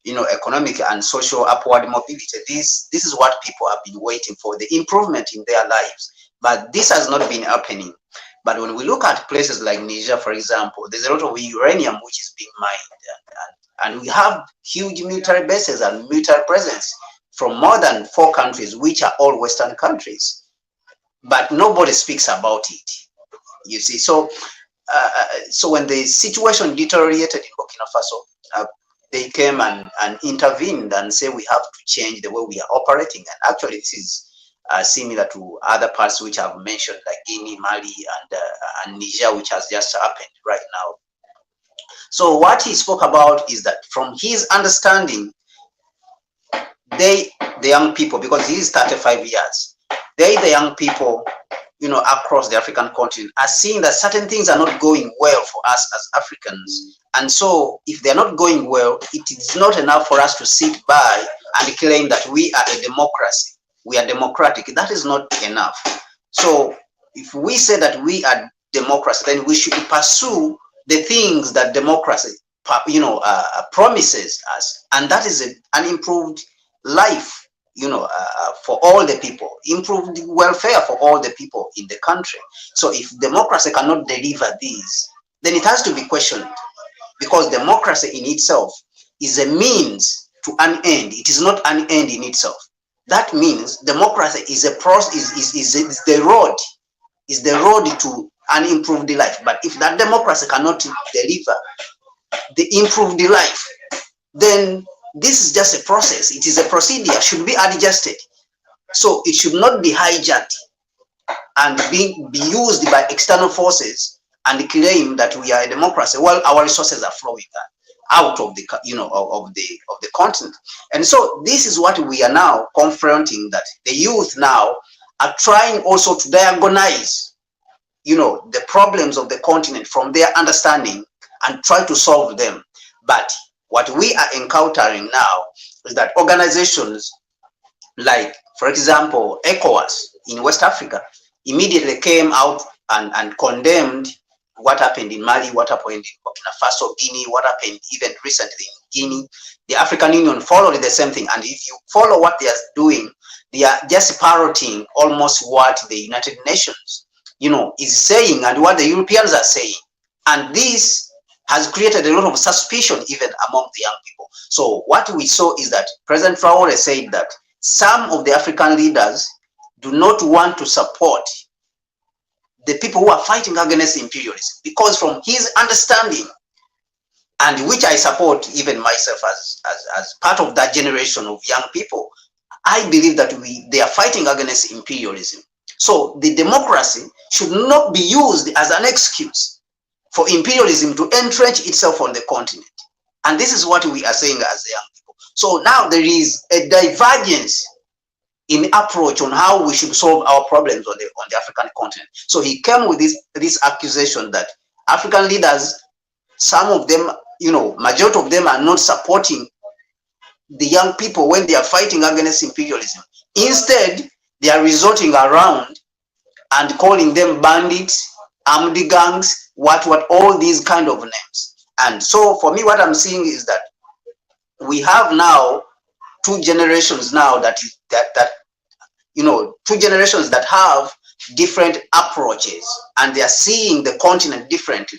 Economic and social upward mobility. This is what people have been waiting for, the improvement in their lives. But this has not been happening. But when we look at places like Niger, for example, there's a lot of uranium which is being mined. And we have huge military bases and military presence from more than 4 countries, which are all Western countries. But nobody speaks about it, you see. So when the situation deteriorated in Burkina Faso, they came and intervened and say we have to change the way we are operating. And actually, this is similar to other parts which I've mentioned, like Guinea, Mali, and Niger, which has just happened right now. So what he spoke about is that from his understanding, the young people, because he's 35 years, the young people, across the African continent are seeing that certain things are not going well for us as Africans. And so if they're not going well, it is not enough for us to sit by and claim that we are a democracy. We are democratic. That is not enough. So if we say that we are democracy, then we should pursue the things that democracy, promises us. And that is an improved life, for all the people, improved welfare for all the people in the country. So if democracy cannot deliver these, then it has to be questioned, because democracy in itself is a means to an end. It is not an end in itself. That means democracy is a process, is the road to an improved life. But if that democracy cannot deliver the improved life, then this is just a process. It is a procedure, should be adjusted. So it should not be hijacked and be used by external forces and claim that we are a democracy. Well, our resources are flowing out of the of the continent. And so this is what we are now confronting, that the youth now are trying also to diagnose the problems of the continent from their understanding and try to solve them. But what we are encountering now is that organizations like, for example, ECOWAS in West Africa immediately came out and condemned what happened in Mali, what happened in Burkina Faso, Guinea, what happened even recently in Guinea. The African Union followed the same thing. And if you follow what they are doing, they are just parroting almost what the United Nations, is saying and what the Europeans are saying. And this has created a lot of suspicion even among the young people. So what we saw is that President Traore said that some of the African leaders do not want to support the people who are fighting against imperialism, because from his understanding, and which I support even myself as part of that generation of young people, I believe that they are fighting against imperialism. So the democracy should not be used as an excuse for imperialism to entrench itself on the continent. And this is what we are saying as young people. So now there is a divergence in approach on how we should solve our problems on the African continent. So he came with this accusation that African leaders, some of them, majority of them are not supporting the young people when they are fighting against imperialism. Instead, they are resorting around and calling them bandits, armed gangs, what all these kind of names. And so for me, what I'm seeing is that we have now two generations now two generations that have different approaches, and they are seeing the continent differently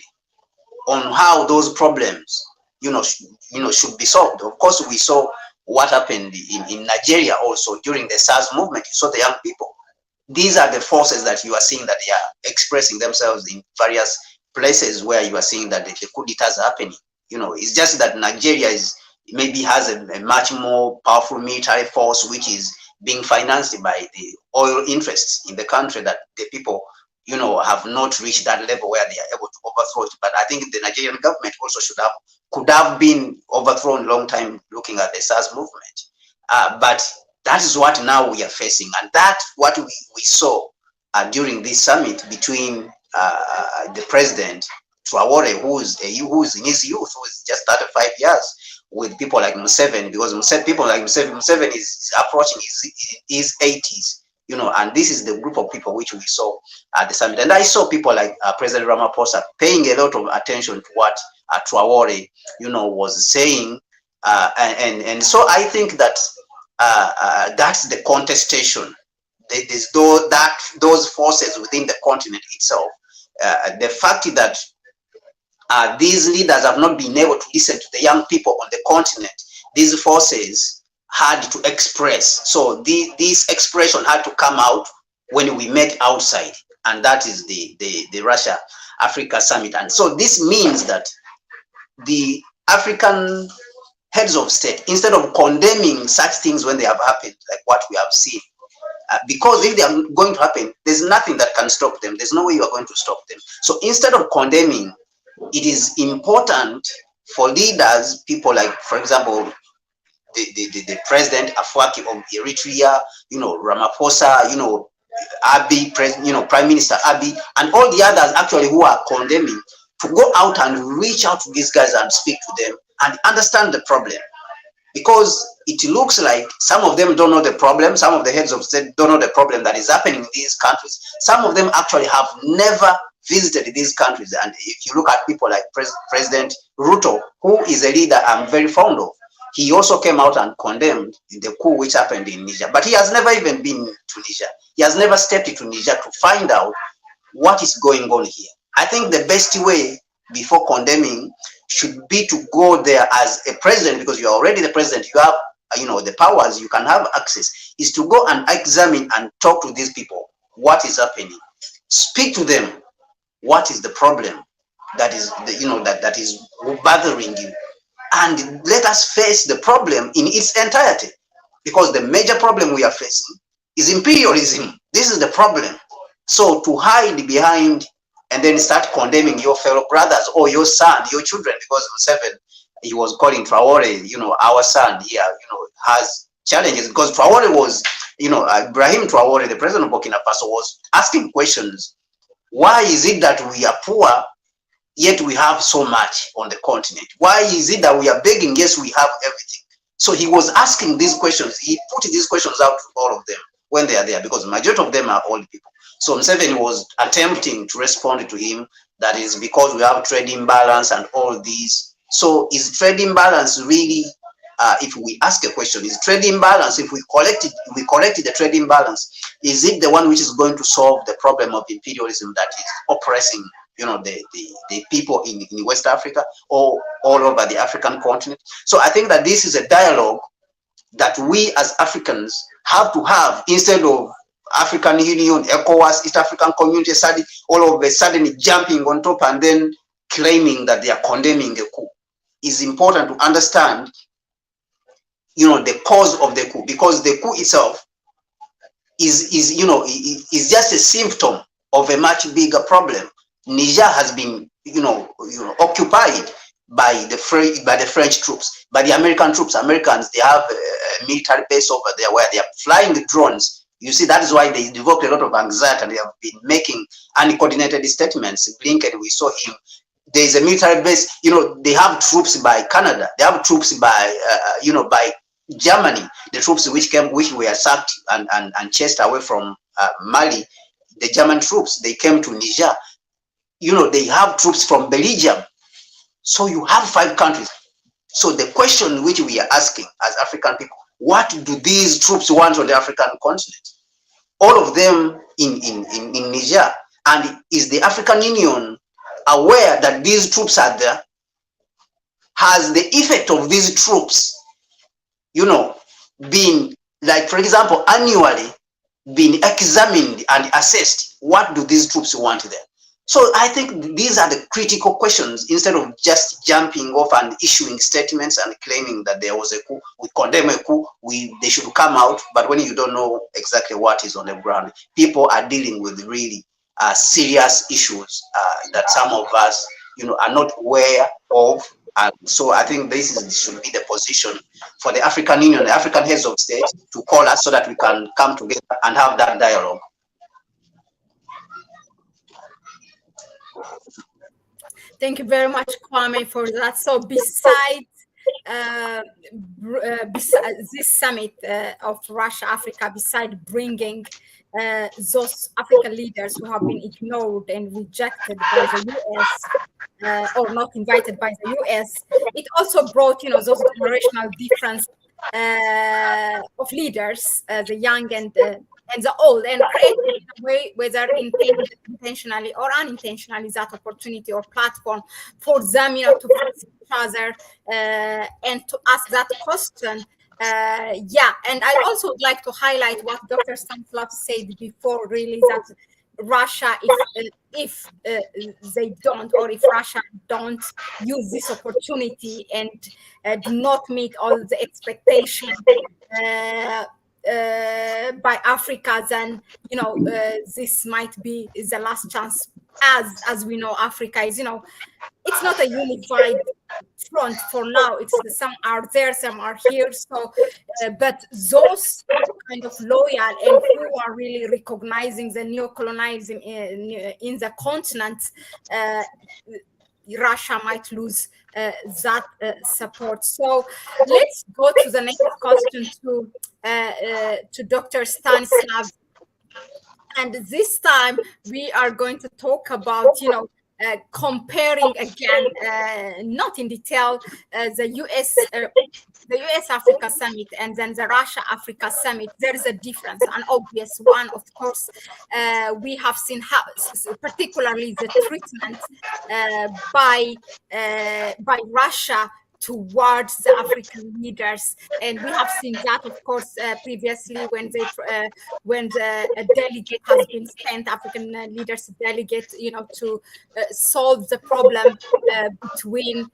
on how those problems should be solved. Of course, we saw what happened in Nigeria also during the SARS movement. You saw the young people. These are the forces that you are seeing that they are expressing themselves in various places where you are seeing that the coup d'etat is happening. It's just that Nigeria maybe has a much more powerful military force, which is being financed by the oil interests in the country, that the people, have not reached that level where they are able to overthrow it. But I think the Nigerian government also could have been overthrown a long time, looking at the SARS movement. But that is what now we are facing, and that's what we saw during this summit between the president Traore, who's in his youth, who is just 35 years, with people like Museveni, because people like Museveni is approaching his 80s. and this is the group of people which we saw at the summit. And I saw people like President Ramaphosa paying a lot of attention to what Traore, was saying. And so I think that that's the contestation. There's those forces within the continent itself. The fact that these leaders have not been able to listen to the young people on the continent, these forces had to express. So this expression had to come out when we met outside, and that is the Russia-Africa summit. And so this means that the African heads of state, instead of condemning such things when they have happened, like what we have seen, because if they are going to happen, there's nothing that can stop them. There's no way you are going to stop them. So instead of condemning, it is important for leaders, people like, for example, the President Afwerki of Eritrea, Ramaphosa, Abiy, Prime Minister Abiy, and all the others actually who are condemning, to go out and reach out to these guys and speak to them and understand the problem. Because it looks like some of them don't know the problem, some of the heads of state don't know the problem that is happening in these countries. Some of them actually have never visited these countries. And if you look at people like President Ruto, who is a leader I'm very fond of, he also came out and condemned the coup which happened in Niger. But he has never even been to Niger. He has never stepped into Niger to find out what is going on here. I think the best way before condemning should be to go there as a president, because you're already the president, you have the powers, you can have access, is to go and examine and talk to these people. What is happening? Speak to them. What is the problem that is that is bothering you? And let us face the problem in its entirety, because the major problem we are facing is imperialism. This is the problem. So to hide behind and then start condemning your fellow brothers or your son, your children, because Museveni, he was calling Traore, our son here, has challenges, because Traore was, Ibrahim Traore, the president of Burkina Faso, was asking questions. Why is it that we are poor, yet we have so much on the continent? Why is it that we are begging, yes, we have everything? So he was asking these questions. He put these questions out to all of them when they are there, because the majority of them are old people. So Museveni was attempting to respond to him, that is because we have trade imbalance and all these. So is trade imbalance really, if we ask a question, is trade imbalance, if we corrected the trade imbalance, is it the one which is going to solve the problem of imperialism that is oppressing the people in West Africa or all over the African continent? So I think that this is a dialogue that we as Africans have to have, instead of African Union, ECOWAS, East African Community, SADC, all of a sudden jumping on top and then claiming that they are condemning the coup. It's important to understand, the cause of the coup, because the coup itself is just a symptom of a much bigger problem. Niger has been, occupied by the French troops, by the American troops. Americans, they have a military base over there where they are flying the drones. You see, that is why they developed a lot of anxiety, and they have been making uncoordinated statements. Blinken, we saw him. There is a military base. They have troops by Canada. They have troops by, by Germany. The troops which were sacked and chased away from Mali. The German troops, they came to Niger. They have troops from Belgium. So you have 5 countries. So the question which we are asking as African people, what do these troops want on the African continent? All of them in Niger. And is the African Union aware that these troops are there? Has the effect of these troops, been, like, for example, annually been examined and assessed? What do these troops want there? So I think these are the critical questions. Instead of just jumping off and issuing statements and claiming that there was a coup, we condemn a coup, they should come out. But when you don't know exactly what is on the ground, people are dealing with really serious issues that some of us, are not aware of. And so I think this should be the position for the African Union, the African heads of state, to call us so that we can come together and have that dialogue. Thank you very much, Kwame, for that. So besides this summit of Russia-Africa, besides bringing those African leaders who have been ignored and rejected by the US, or not invited by the US. It also brought, those generational difference of leaders, the young and the old, and created in a way, whether intentionally or unintentionally, that opportunity or platform for them, to face each other and to ask that question. And I also would like to highlight what Dr. Stanislav said before, really, that Russia, if they don't, or if Russia don't use this opportunity and do not meet all the expectations by Africa, then this might be the last chance. As we know, Africa is, it's not a unified front for now. It's some are there, some are here. So, but those kind of loyal and who are really recognizing the neocolonialism in the continent, Russia might lose that support. So let's go to the next question to Dr. Stanislav. And this time we are going to talk about, comparing again, not in detail, the US Africa Summit and then the Russia Africa Summit. There is a difference, an obvious one, of course. We have seen how, particularly the treatment by Russia towards the African leaders, and we have seen that, of course, previously when the delegate has been sent, African leaders delegate, to solve the problem between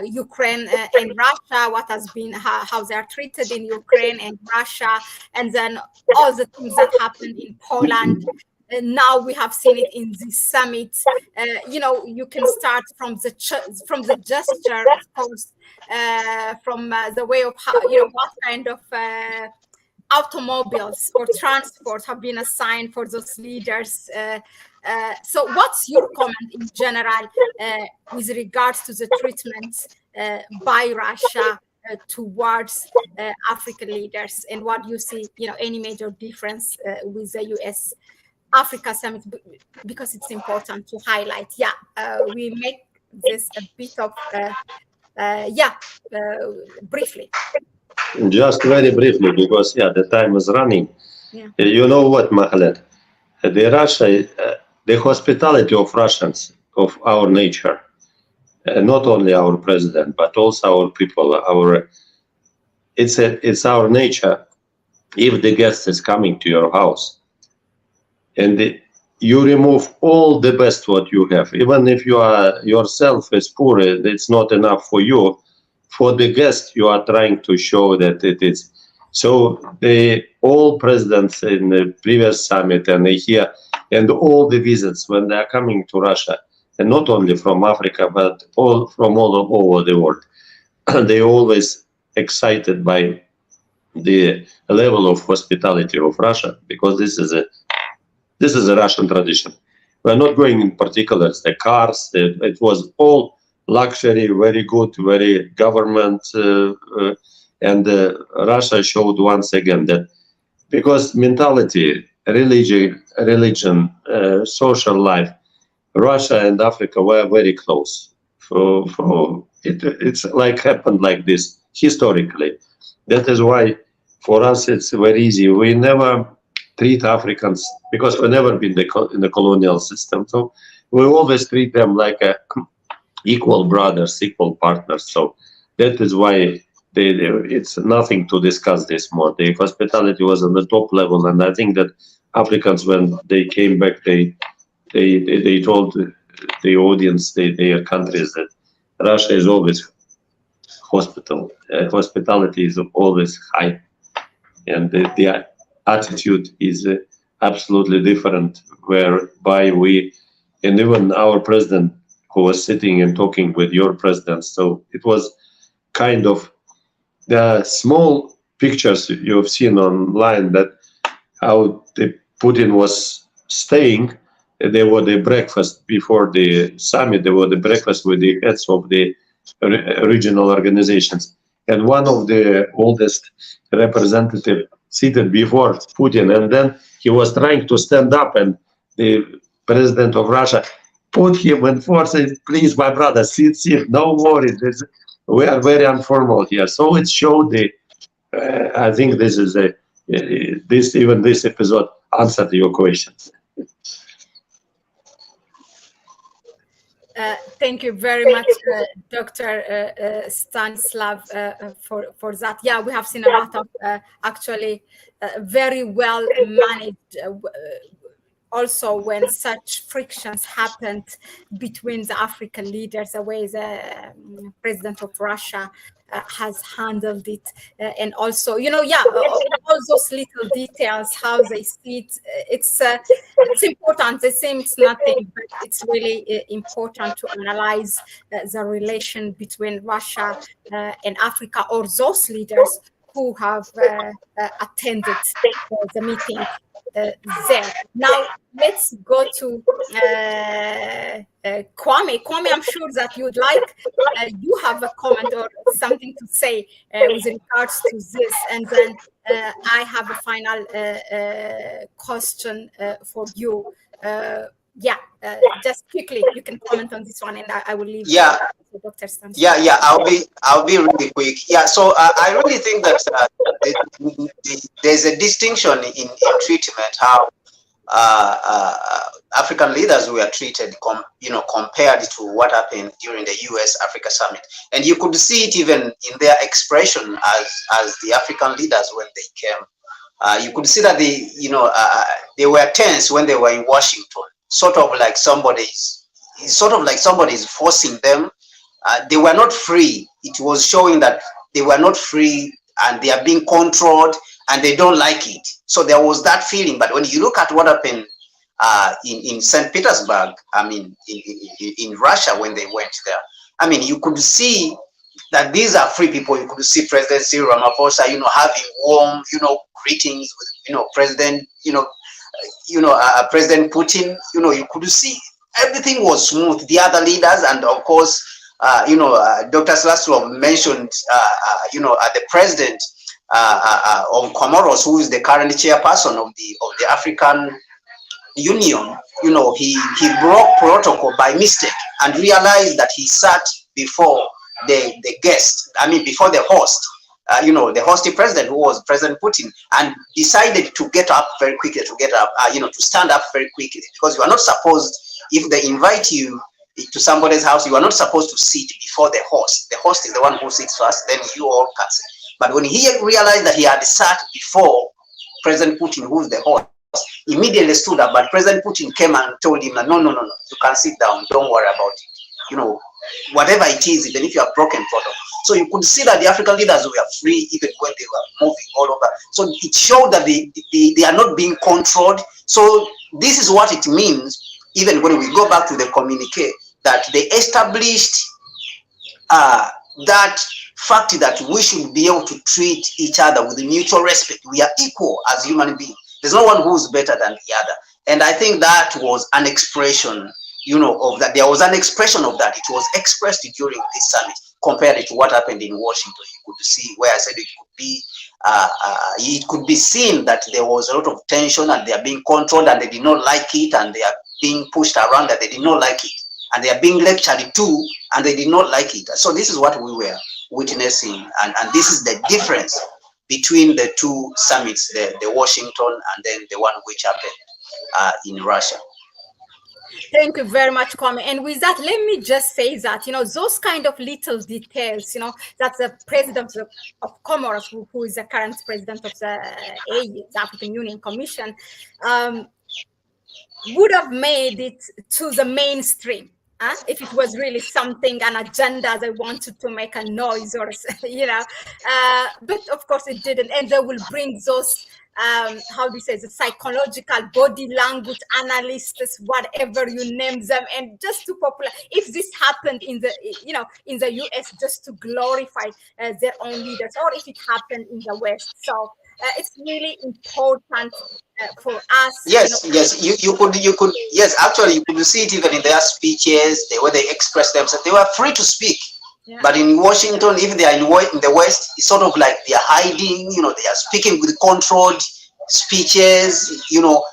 Ukraine and Russia, what has been how they are treated in Ukraine and Russia, and then all the things that happened in Poland. And now we have seen it in this summit. You can start from the gesture, of course, from the way of how, what kind of automobiles or transport have been assigned for those leaders. So what's your comment in general with regards to the treatment by Russia towards African leaders, and what you see, any major difference with the US Africa Summit, because it's important to highlight. We make this a bit of briefly. Just very briefly, because the time is running. You know what, Mahlet? The hospitality of Russians, of our nature, not only our president, but also our people, it's our nature. If the guest is coming to your house, and you remove all the best what you have, even if you are yourself is poor, it's not enough for you. For the guest, you are trying to show that it is. So all presidents in the previous summit and here, and all the visits when they are coming to Russia, and not only from Africa, but from all over the world, they always excited by the level of hospitality of Russia, because this is a Russian tradition. We're not going in particulars, the cars, it was all luxury, very good, very government, and Russia showed once again that, because mentality, religion, social life, Russia and Africa were very close. It's like happened like this historically. That is why for us it's very easy. We never treat Africans, because we've never been in the colonial system, so we always treat them like equal brothers, equal partners. So that is why it's nothing to discuss this more. The hospitality was on the top level, and I think that Africans, when they came back, they told the audience, their countries, that Russia is always hospitality is always high, and the attitude is absolutely different, whereby and even our president, who was sitting and talking with your president, so it was kind of the small pictures you've seen online, that how the Putin was staying. There was the breakfast before the summit, there was the breakfast with the heads of the regional organizations, and one of the oldest representatives seated before Putin, and then he was trying to stand up, and the president of Russia put him in force and said, please, my brother, sit, no worries. We are very informal here. So it showed the, I think this is this episode answered your questions. Thank you very much, Dr. Stanislav, for that. Yeah, we have seen a lot of actually very well managed. Also, when such frictions happened between the African leaders, the way the president of Russia has handled it, and also, you know, yeah, all those little details, how they see it, it's important. They seem it's nothing, but it's really important to analyze the relation between Russia and Africa, or those leaders who have attended the meeting there. Now let's go to Kwame. Kwame, I'm sure that you'd like, you have a comment or something to say with regards to this, and then I have a final question for you. Yeah, just quickly, you can comment on this one, and I will leave. Yeah, to Dr. Stanislav. yeah. I'll be really quick. Yeah, so I really think that there's a distinction in treatment how African leaders were treated, compared to what happened during the U.S. Africa Summit, and you could see it even in their expression as the African leaders when they came. You could see that they were tense when they were in Washington. Sort of like somebody's forcing them. They were not free. It was showing that they were not free and they are being controlled and they don't like it. So there was that feeling. But when you look at what happened in St. Petersburg, I mean, in Russia when they went there, I mean, you could see that these are free people. You could see President Cyril Ramaphosa, having warm, greetings with, President, President Putin. You could see everything was smooth. The other leaders, and of course, Dr. Stanislav mentioned, the president of Comoros, who is the current chairperson of the African Union. He broke protocol by mistake and realized that he sat before the guest. I mean, before the host. The hosting president, who was President Putin, and decided to get up very quickly, to stand up very quickly, because you are not supposed, if they invite you to somebody's house, you are not supposed to sit before the host. The host is the one who sits first, then you all can sit. But when he realized that he had sat before President Putin, who's the host, immediately stood up. But President Putin came and told him, no, you can sit down, don't worry about it. Whatever it is, even if you have broken protocol. So you could see that the African leaders were free even when they were moving all over. So it showed that they are not being controlled. So this is what it means, even when we go back to the communique, that they established that fact that we should be able to treat each other with mutual respect. We are equal as human beings. There's no one who's better than the other. And I think that was an expression, of that. There was an expression of that. It was expressed during this summit, compared to what happened in Washington. You could see where I said it could be seen that there was a lot of tension and they are being controlled and they did not like it, and they are being pushed around and they did not like it, and they are being lectured to and they did not like it. So this is what we were witnessing, and this is the difference between the two summits, the Washington and then the one which happened in Russia. Thank you very much, Kwame. And with that, let me just say that, those kind of little details, that the president of Comoros, who is the current president of the AU, the African Union Commission, would have made it to the mainstream. If it was really something, an agenda they wanted to make a noise or, but of course it didn't. And they will bring those, how do you say, the psychological body language analysts, whatever you name them, and just to popularize. If this happened in the, in the US, just to glorify their own leaders, or if it happened in the West. So it's really important for us. Yes, you could, yes, actually, you could see it even in their speeches, the way they express themselves. They were free to speak. Yeah. But in Washington, if they are in the West, it's sort of like they are hiding, they are speaking with controlled, speeches,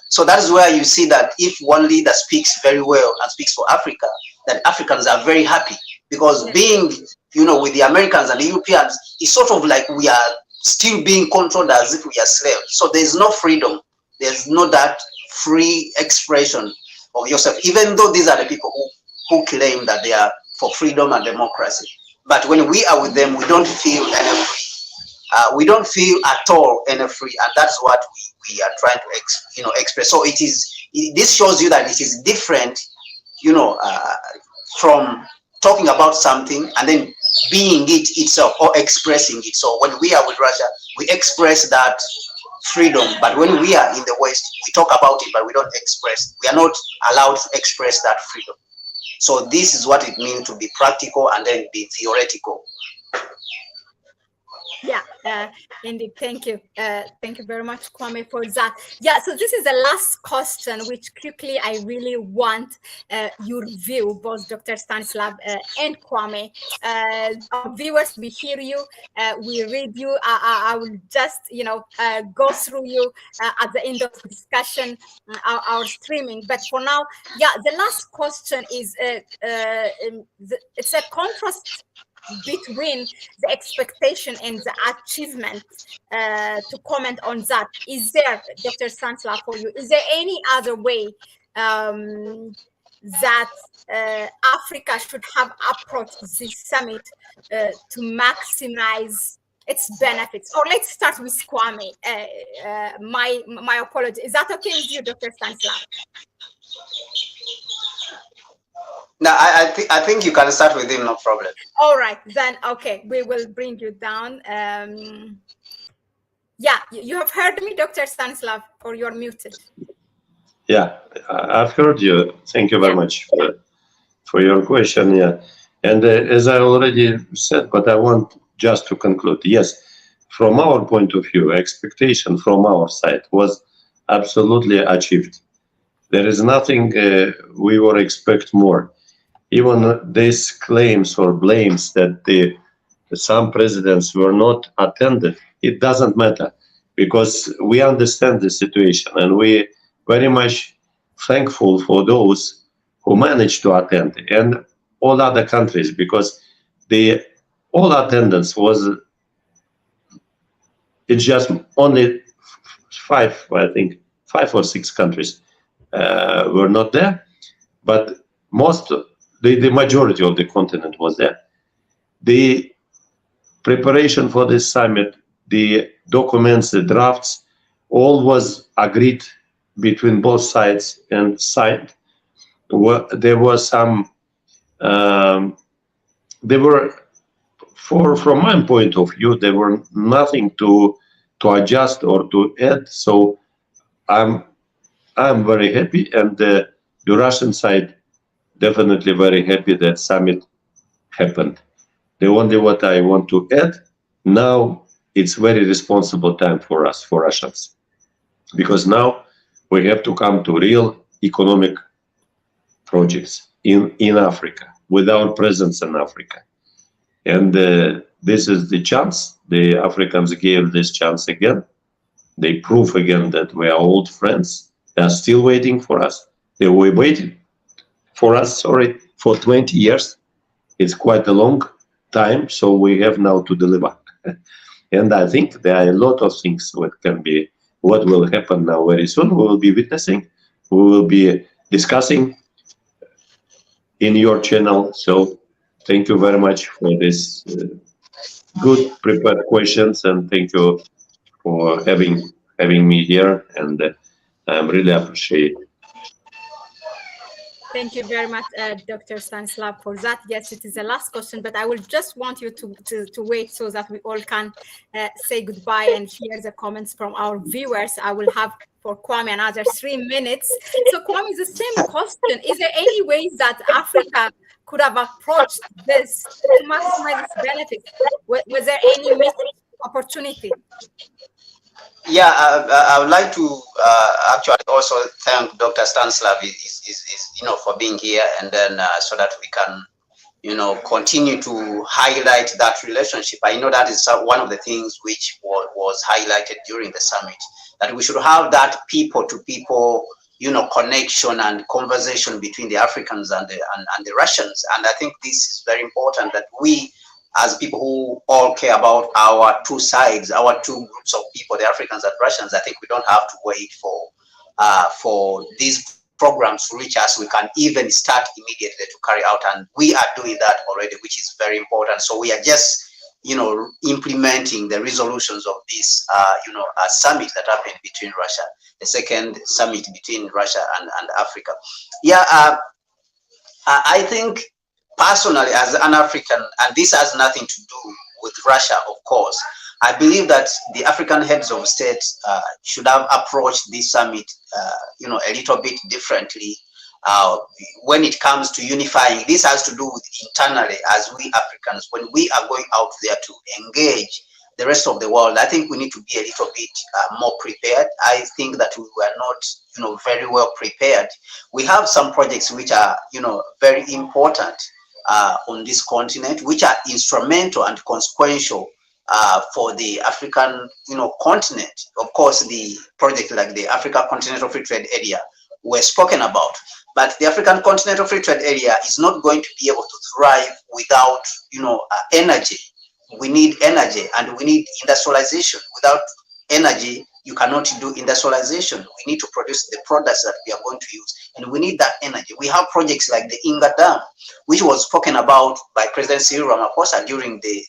so that is where you see that if one leader speaks very well and speaks for Africa, that Africans are very happy, because being, with the Americans and the Europeans, it's sort of like we are still being controlled as if we are slaves. So there's no freedom. There's no that free expression of yourself, even though these are the people who claim that they are for freedom and democracy. But when we are with them, we don't feel any free. We don't feel at all any free, and that's what we are trying to express. So this shows you that it is different, from talking about something and then being it itself or expressing it. So when we are with Russia, we express that freedom, but when we are in the West, we talk about it, but we don't express. We are not allowed to express that freedom. So this is what it means to be practical and then be theoretical. Yeah, indeed. Thank you. Thank you very much, Kwame, for that. Yeah, so this is the last question, which quickly I really want your view, both Dr. Stanislav and Kwame. Our viewers, we hear you, we read you. I will just, go through you at the end of the discussion, our streaming. But for now, yeah, the last question is, it's a contrast between the expectation and the achievement. To comment on that, is there, Dr. Stanislav, for you, is there any other way that Africa should have approached this summit to maximize its benefits? Or let's start with Kwame. My apology. Is that okay with you, Dr. Stanislav? No, I think you can start with him, no problem. All right, then, okay, we will bring you down. Yeah, you have heard me, Dr. Stanislav, or you're muted. Yeah, I've heard you. Thank you very much for your question. Yeah, and as I already said, but I want just to conclude. Yes, from our point of view, expectation from our side was absolutely achieved. There is nothing we would expect more. Even these claims or blames that some presidents were not attended, it doesn't matter, because we understand the situation and we very much thankful for those who managed to attend, and all other countries, because all attendance was, it's just only five or six countries were not there, but the majority of the continent was there. The preparation for this summit, the documents, the drafts, all was agreed between both sides and signed. There was some, from my point of view, there were nothing to adjust or to add. So I'm very happy, and the Russian side definitely very happy that summit happened. The only what I want to add, now it's very responsible time for us, for Russians, because now we have to come to real economic projects in Africa, with our presence in Africa. And this is the chance. The Africans gave this chance again. They prove again that we are old friends. They are still waiting for us. They were waiting for us, for 20 years. It's quite a long time, so we have now to deliver. And I think there are a lot of things what will happen now very soon. We will be witnessing, we will be discussing in your channel. So thank you very much for this good prepared questions, and thank you for having me here, and I'm really appreciate it. Thank you very much, Dr. Stanislav, for that. Yes, it is the last question, but I will just want you to wait so that we all can say goodbye and hear the comments from our viewers. I will have for Kwame another 3 minutes. So Kwame, the same question. Is there any way that Africa could have approached this to maximize its benefits? Was there any missed opportunity? Yeah, I would like to actually also thank Dr. Stanislav for being here, and then so that we can continue to highlight that relationship. I know that is one of the things which was highlighted during the summit, that we should have that people to people, connection and conversation between the Africans and the Russians. And I think this is very important, that we, as people who all care about our two sides, our two groups of people, the Africans and Russians, I think we don't have to wait for these programs to reach us. We can even start immediately to carry out, and we are doing that already, which is very important. So we are just implementing the resolutions of this summit that happened between Russia, the second summit between Russia and Africa. I think personally, as an African, and this has nothing to do with Russia, of course, I believe that the African heads of state should have approached this summit, a little bit differently. When it comes to unifying, this has to do with internally, as we Africans, when we are going out there to engage the rest of the world, I think we need to be a little bit more prepared. I think that we were not, very well prepared. We have some projects which are, very important on this continent, which are instrumental and consequential for the African, continent. Of course, the project like the Africa Continental Free Trade Area were spoken about, but the African Continental Free Trade Area is not going to be able to thrive without, energy. We need energy and we need industrialization. Without energy, you cannot do industrialization. We need to produce the products that we are going to use, and we need that energy. We have projects like the Inga Dam, which was spoken about by President Cyril Ramaphosa during the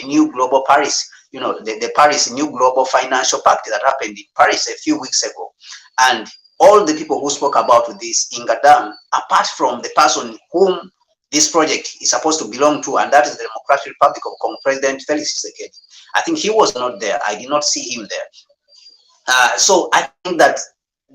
new global Paris, the Paris new global financial pact that happened in Paris a few weeks ago. And all the people who spoke about this Inga Dam, apart from the person whom this project is supposed to belong to, and that is the Democratic Republic of Congo, President Felix Tshisekedi, I think he was not there. I did not see him there. So I think that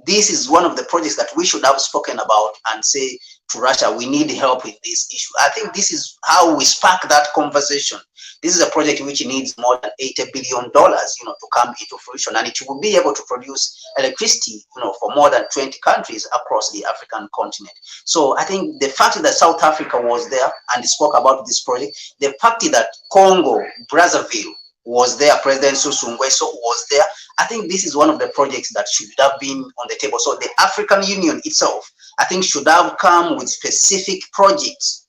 this is one of the projects that we should have spoken about and say to Russia, we need help with this issue. I think this is how we spark that conversation. This is a project which needs more than $80 billion, to come into fruition, and it will be able to produce electricity, for more than 20 countries across the African continent. So I think the fact that South Africa was there and spoke about this project, the fact that Congo, Brazzaville was there, President Sassou Nguesso was there, I think this is one of the projects that should have been on the table. So the African Union itself, I think, should have come with specific projects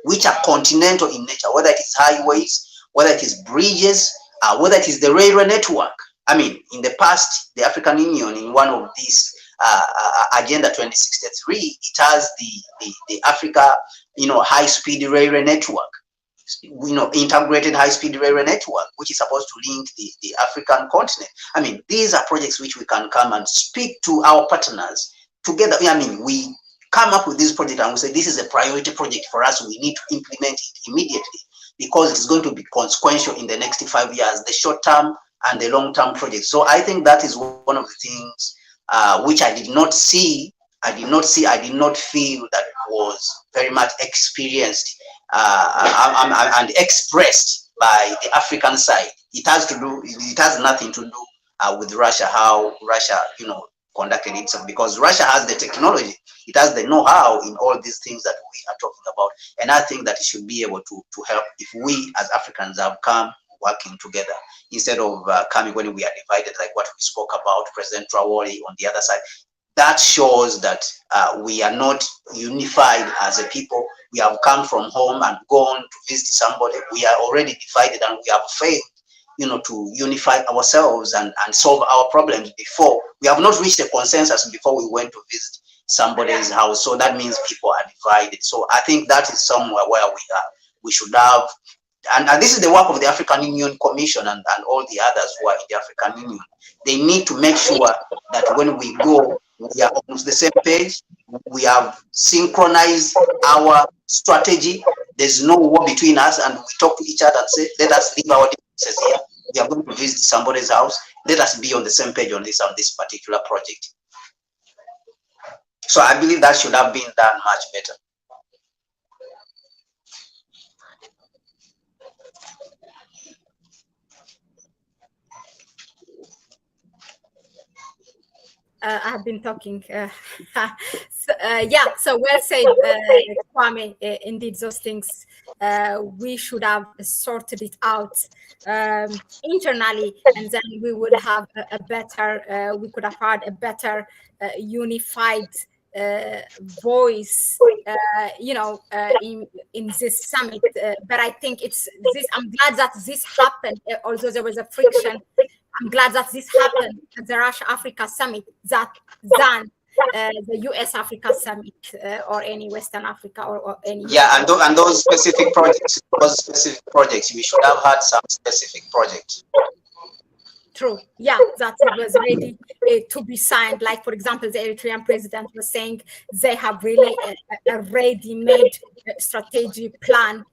which are continental in nature, whether it is highways, whether it is bridges, whether it is the railway network. I mean, in the past, the African Union, in one of these Agenda 2063, it has the Africa, high-speed railway network, integrated high-speed railway network, which is supposed to link the African continent. I mean, these are projects which we can come and speak to our partners together. I mean, we come up with this project and we say, this is a priority project for us. We need to implement it immediately because it's going to be consequential in the next 5 years, the short-term and the long-term projects. So I think that is one of the things which I did not see. I did not feel that was very much experienced and expressed by the African side. It has nothing to do with Russia, how Russia, conducted itself, because Russia has the technology, it has the know-how in all these things that we are talking about. And I think that it should be able to help if we as Africans have come working together instead of coming when we are divided, like what we spoke about, President Traore on the other side. That shows that we are not unified as a people. We have come from home and gone to visit somebody. We are already divided and we have failed, to unify ourselves and solve our problems before. We have not reached a consensus before we went to visit somebody's house. So that means people are divided. So I think that is somewhere where we should have, and this is the work of the African Union Commission and all the others who are in the African Union. They need to make sure that when we go, we are on the same page. We have synchronized our strategy. There's no war between us, and we talk to each other and say, let us leave our differences here. We are going to visit somebody's house. Let us be on the same page on this particular project. So I believe that should have been done much better. I have been talking. So well said, Kwame. Indeed, those things we should have sorted it out internally, and then we would have a better. We could have had a better unified voice, in this summit. But I think it's this. I'm glad that this happened, although there was a friction. I'm glad that this happened at the Russia-Africa summit than the US-Africa summit or any Western Africa or any. Yeah, and those specific projects, we should have had some specific projects. True. Yeah, that was ready to be signed. Like, for example, the Eritrean president was saying they have really a ready-made strategy plan,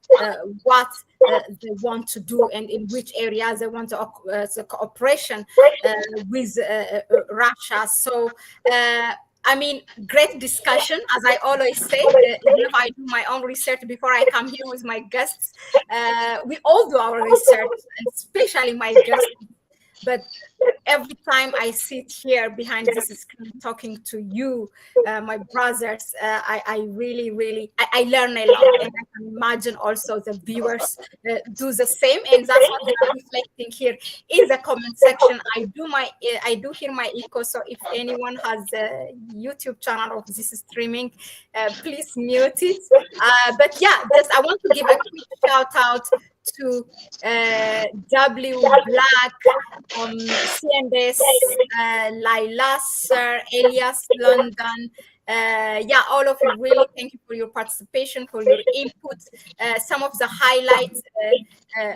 what they want to do and in which areas they want the cooperation with Russia. So, I mean, great discussion, as I always say. Even if I do my own research before I come here with my guests, we all do our research, and especially my guests. But every time I sit here behind this screen talking to you, my brothers, I really I learn a lot, and I can imagine also the viewers do the same, and that's what they're reflecting here in the comment section. I do hear my echo, so if anyone has a YouTube channel of this streaming, please mute it. But yeah, I want to give a quick shout out to W Black, CNDS, Laila, Sir, Elias, London. All of you, really thank you for your participation, for your input. Some of the highlights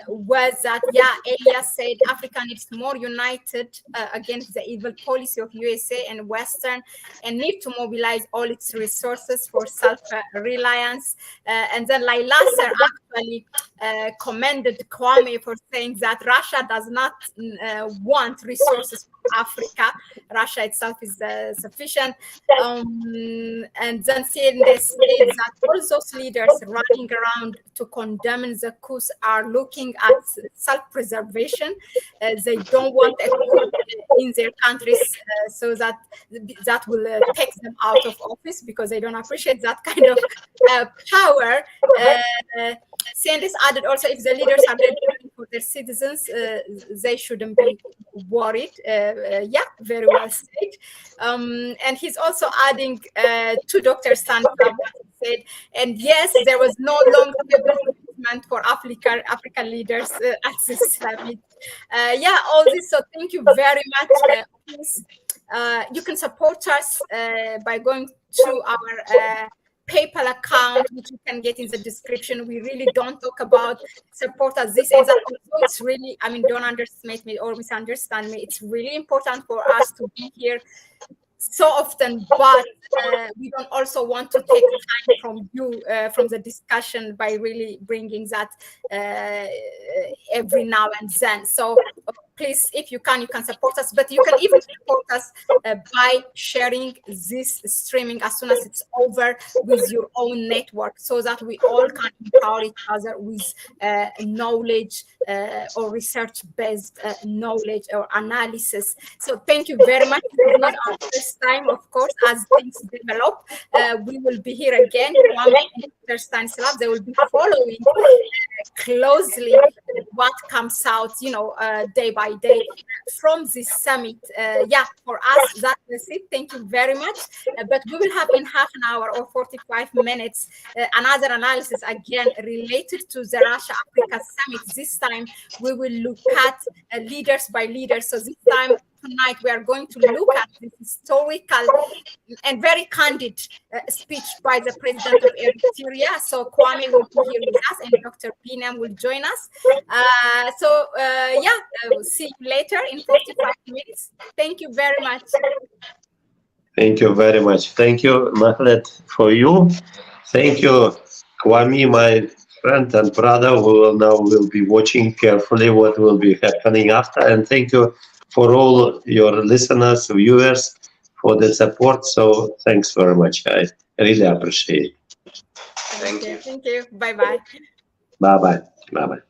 was that, Elias said Africa needs more united against the evil policy of USA and Western, and need to mobilize all its resources for self-reliance. And then Laila Sir actually commended Kwame for saying that Russia does not want resources from Africa. Russia itself is sufficient. And then saying they said that all those leaders running around to condemn the coups are looking at self-preservation. They don't want a coup in their countries, so that will take them out of office, because they don't appreciate that kind of power. Sanders added also, if the leaders are ready for their citizens, they shouldn't be worried. Very well said. And he's also adding to Dr. Stanislav what he said. And yes, there was no long commitment for African leaders at this summit. All this. So thank you very much. Please, you can support us by going to our PayPal account, which you can get in the description. We really don't talk about support as this and that. Also, it's really, don't underestimate me or misunderstand me. It's really important for us to be here so often, but we don't also want to take time from you, from the discussion, by really bringing that every now and then. So please, if you can support us, but you can even support us by sharing this streaming as soon as it's over with your own network, so that we all can empower each other with knowledge or research-based knowledge or analysis. So thank you very much. This is not our first time, of course. As things develop, we will be here again. Kwame and Dr. Stanislav, they will be following closely what comes out, day by day from this summit. For us, that is it. Thank you very much. But we will have in half an hour or 45 minutes another analysis, again related to the Russia-Africa summit. This time we will look at leaders by leaders. So this time, tonight, we are going to look at the historical and very candid speech by the president of Eritrea. So Kwame will be here with us, and Dr. Biniam will join us. We'll see you later in 45 minutes. Thank you very much. Thank you very much. Thank you, Mahlet, for you. Thank you, Kwame, my friend and brother, who will be watching carefully what will be happening after. And thank you for all your listeners, viewers, for the support. So thanks very much. I really appreciate it. Thank you. Thank you. Bye-bye. Bye-bye. Bye-bye.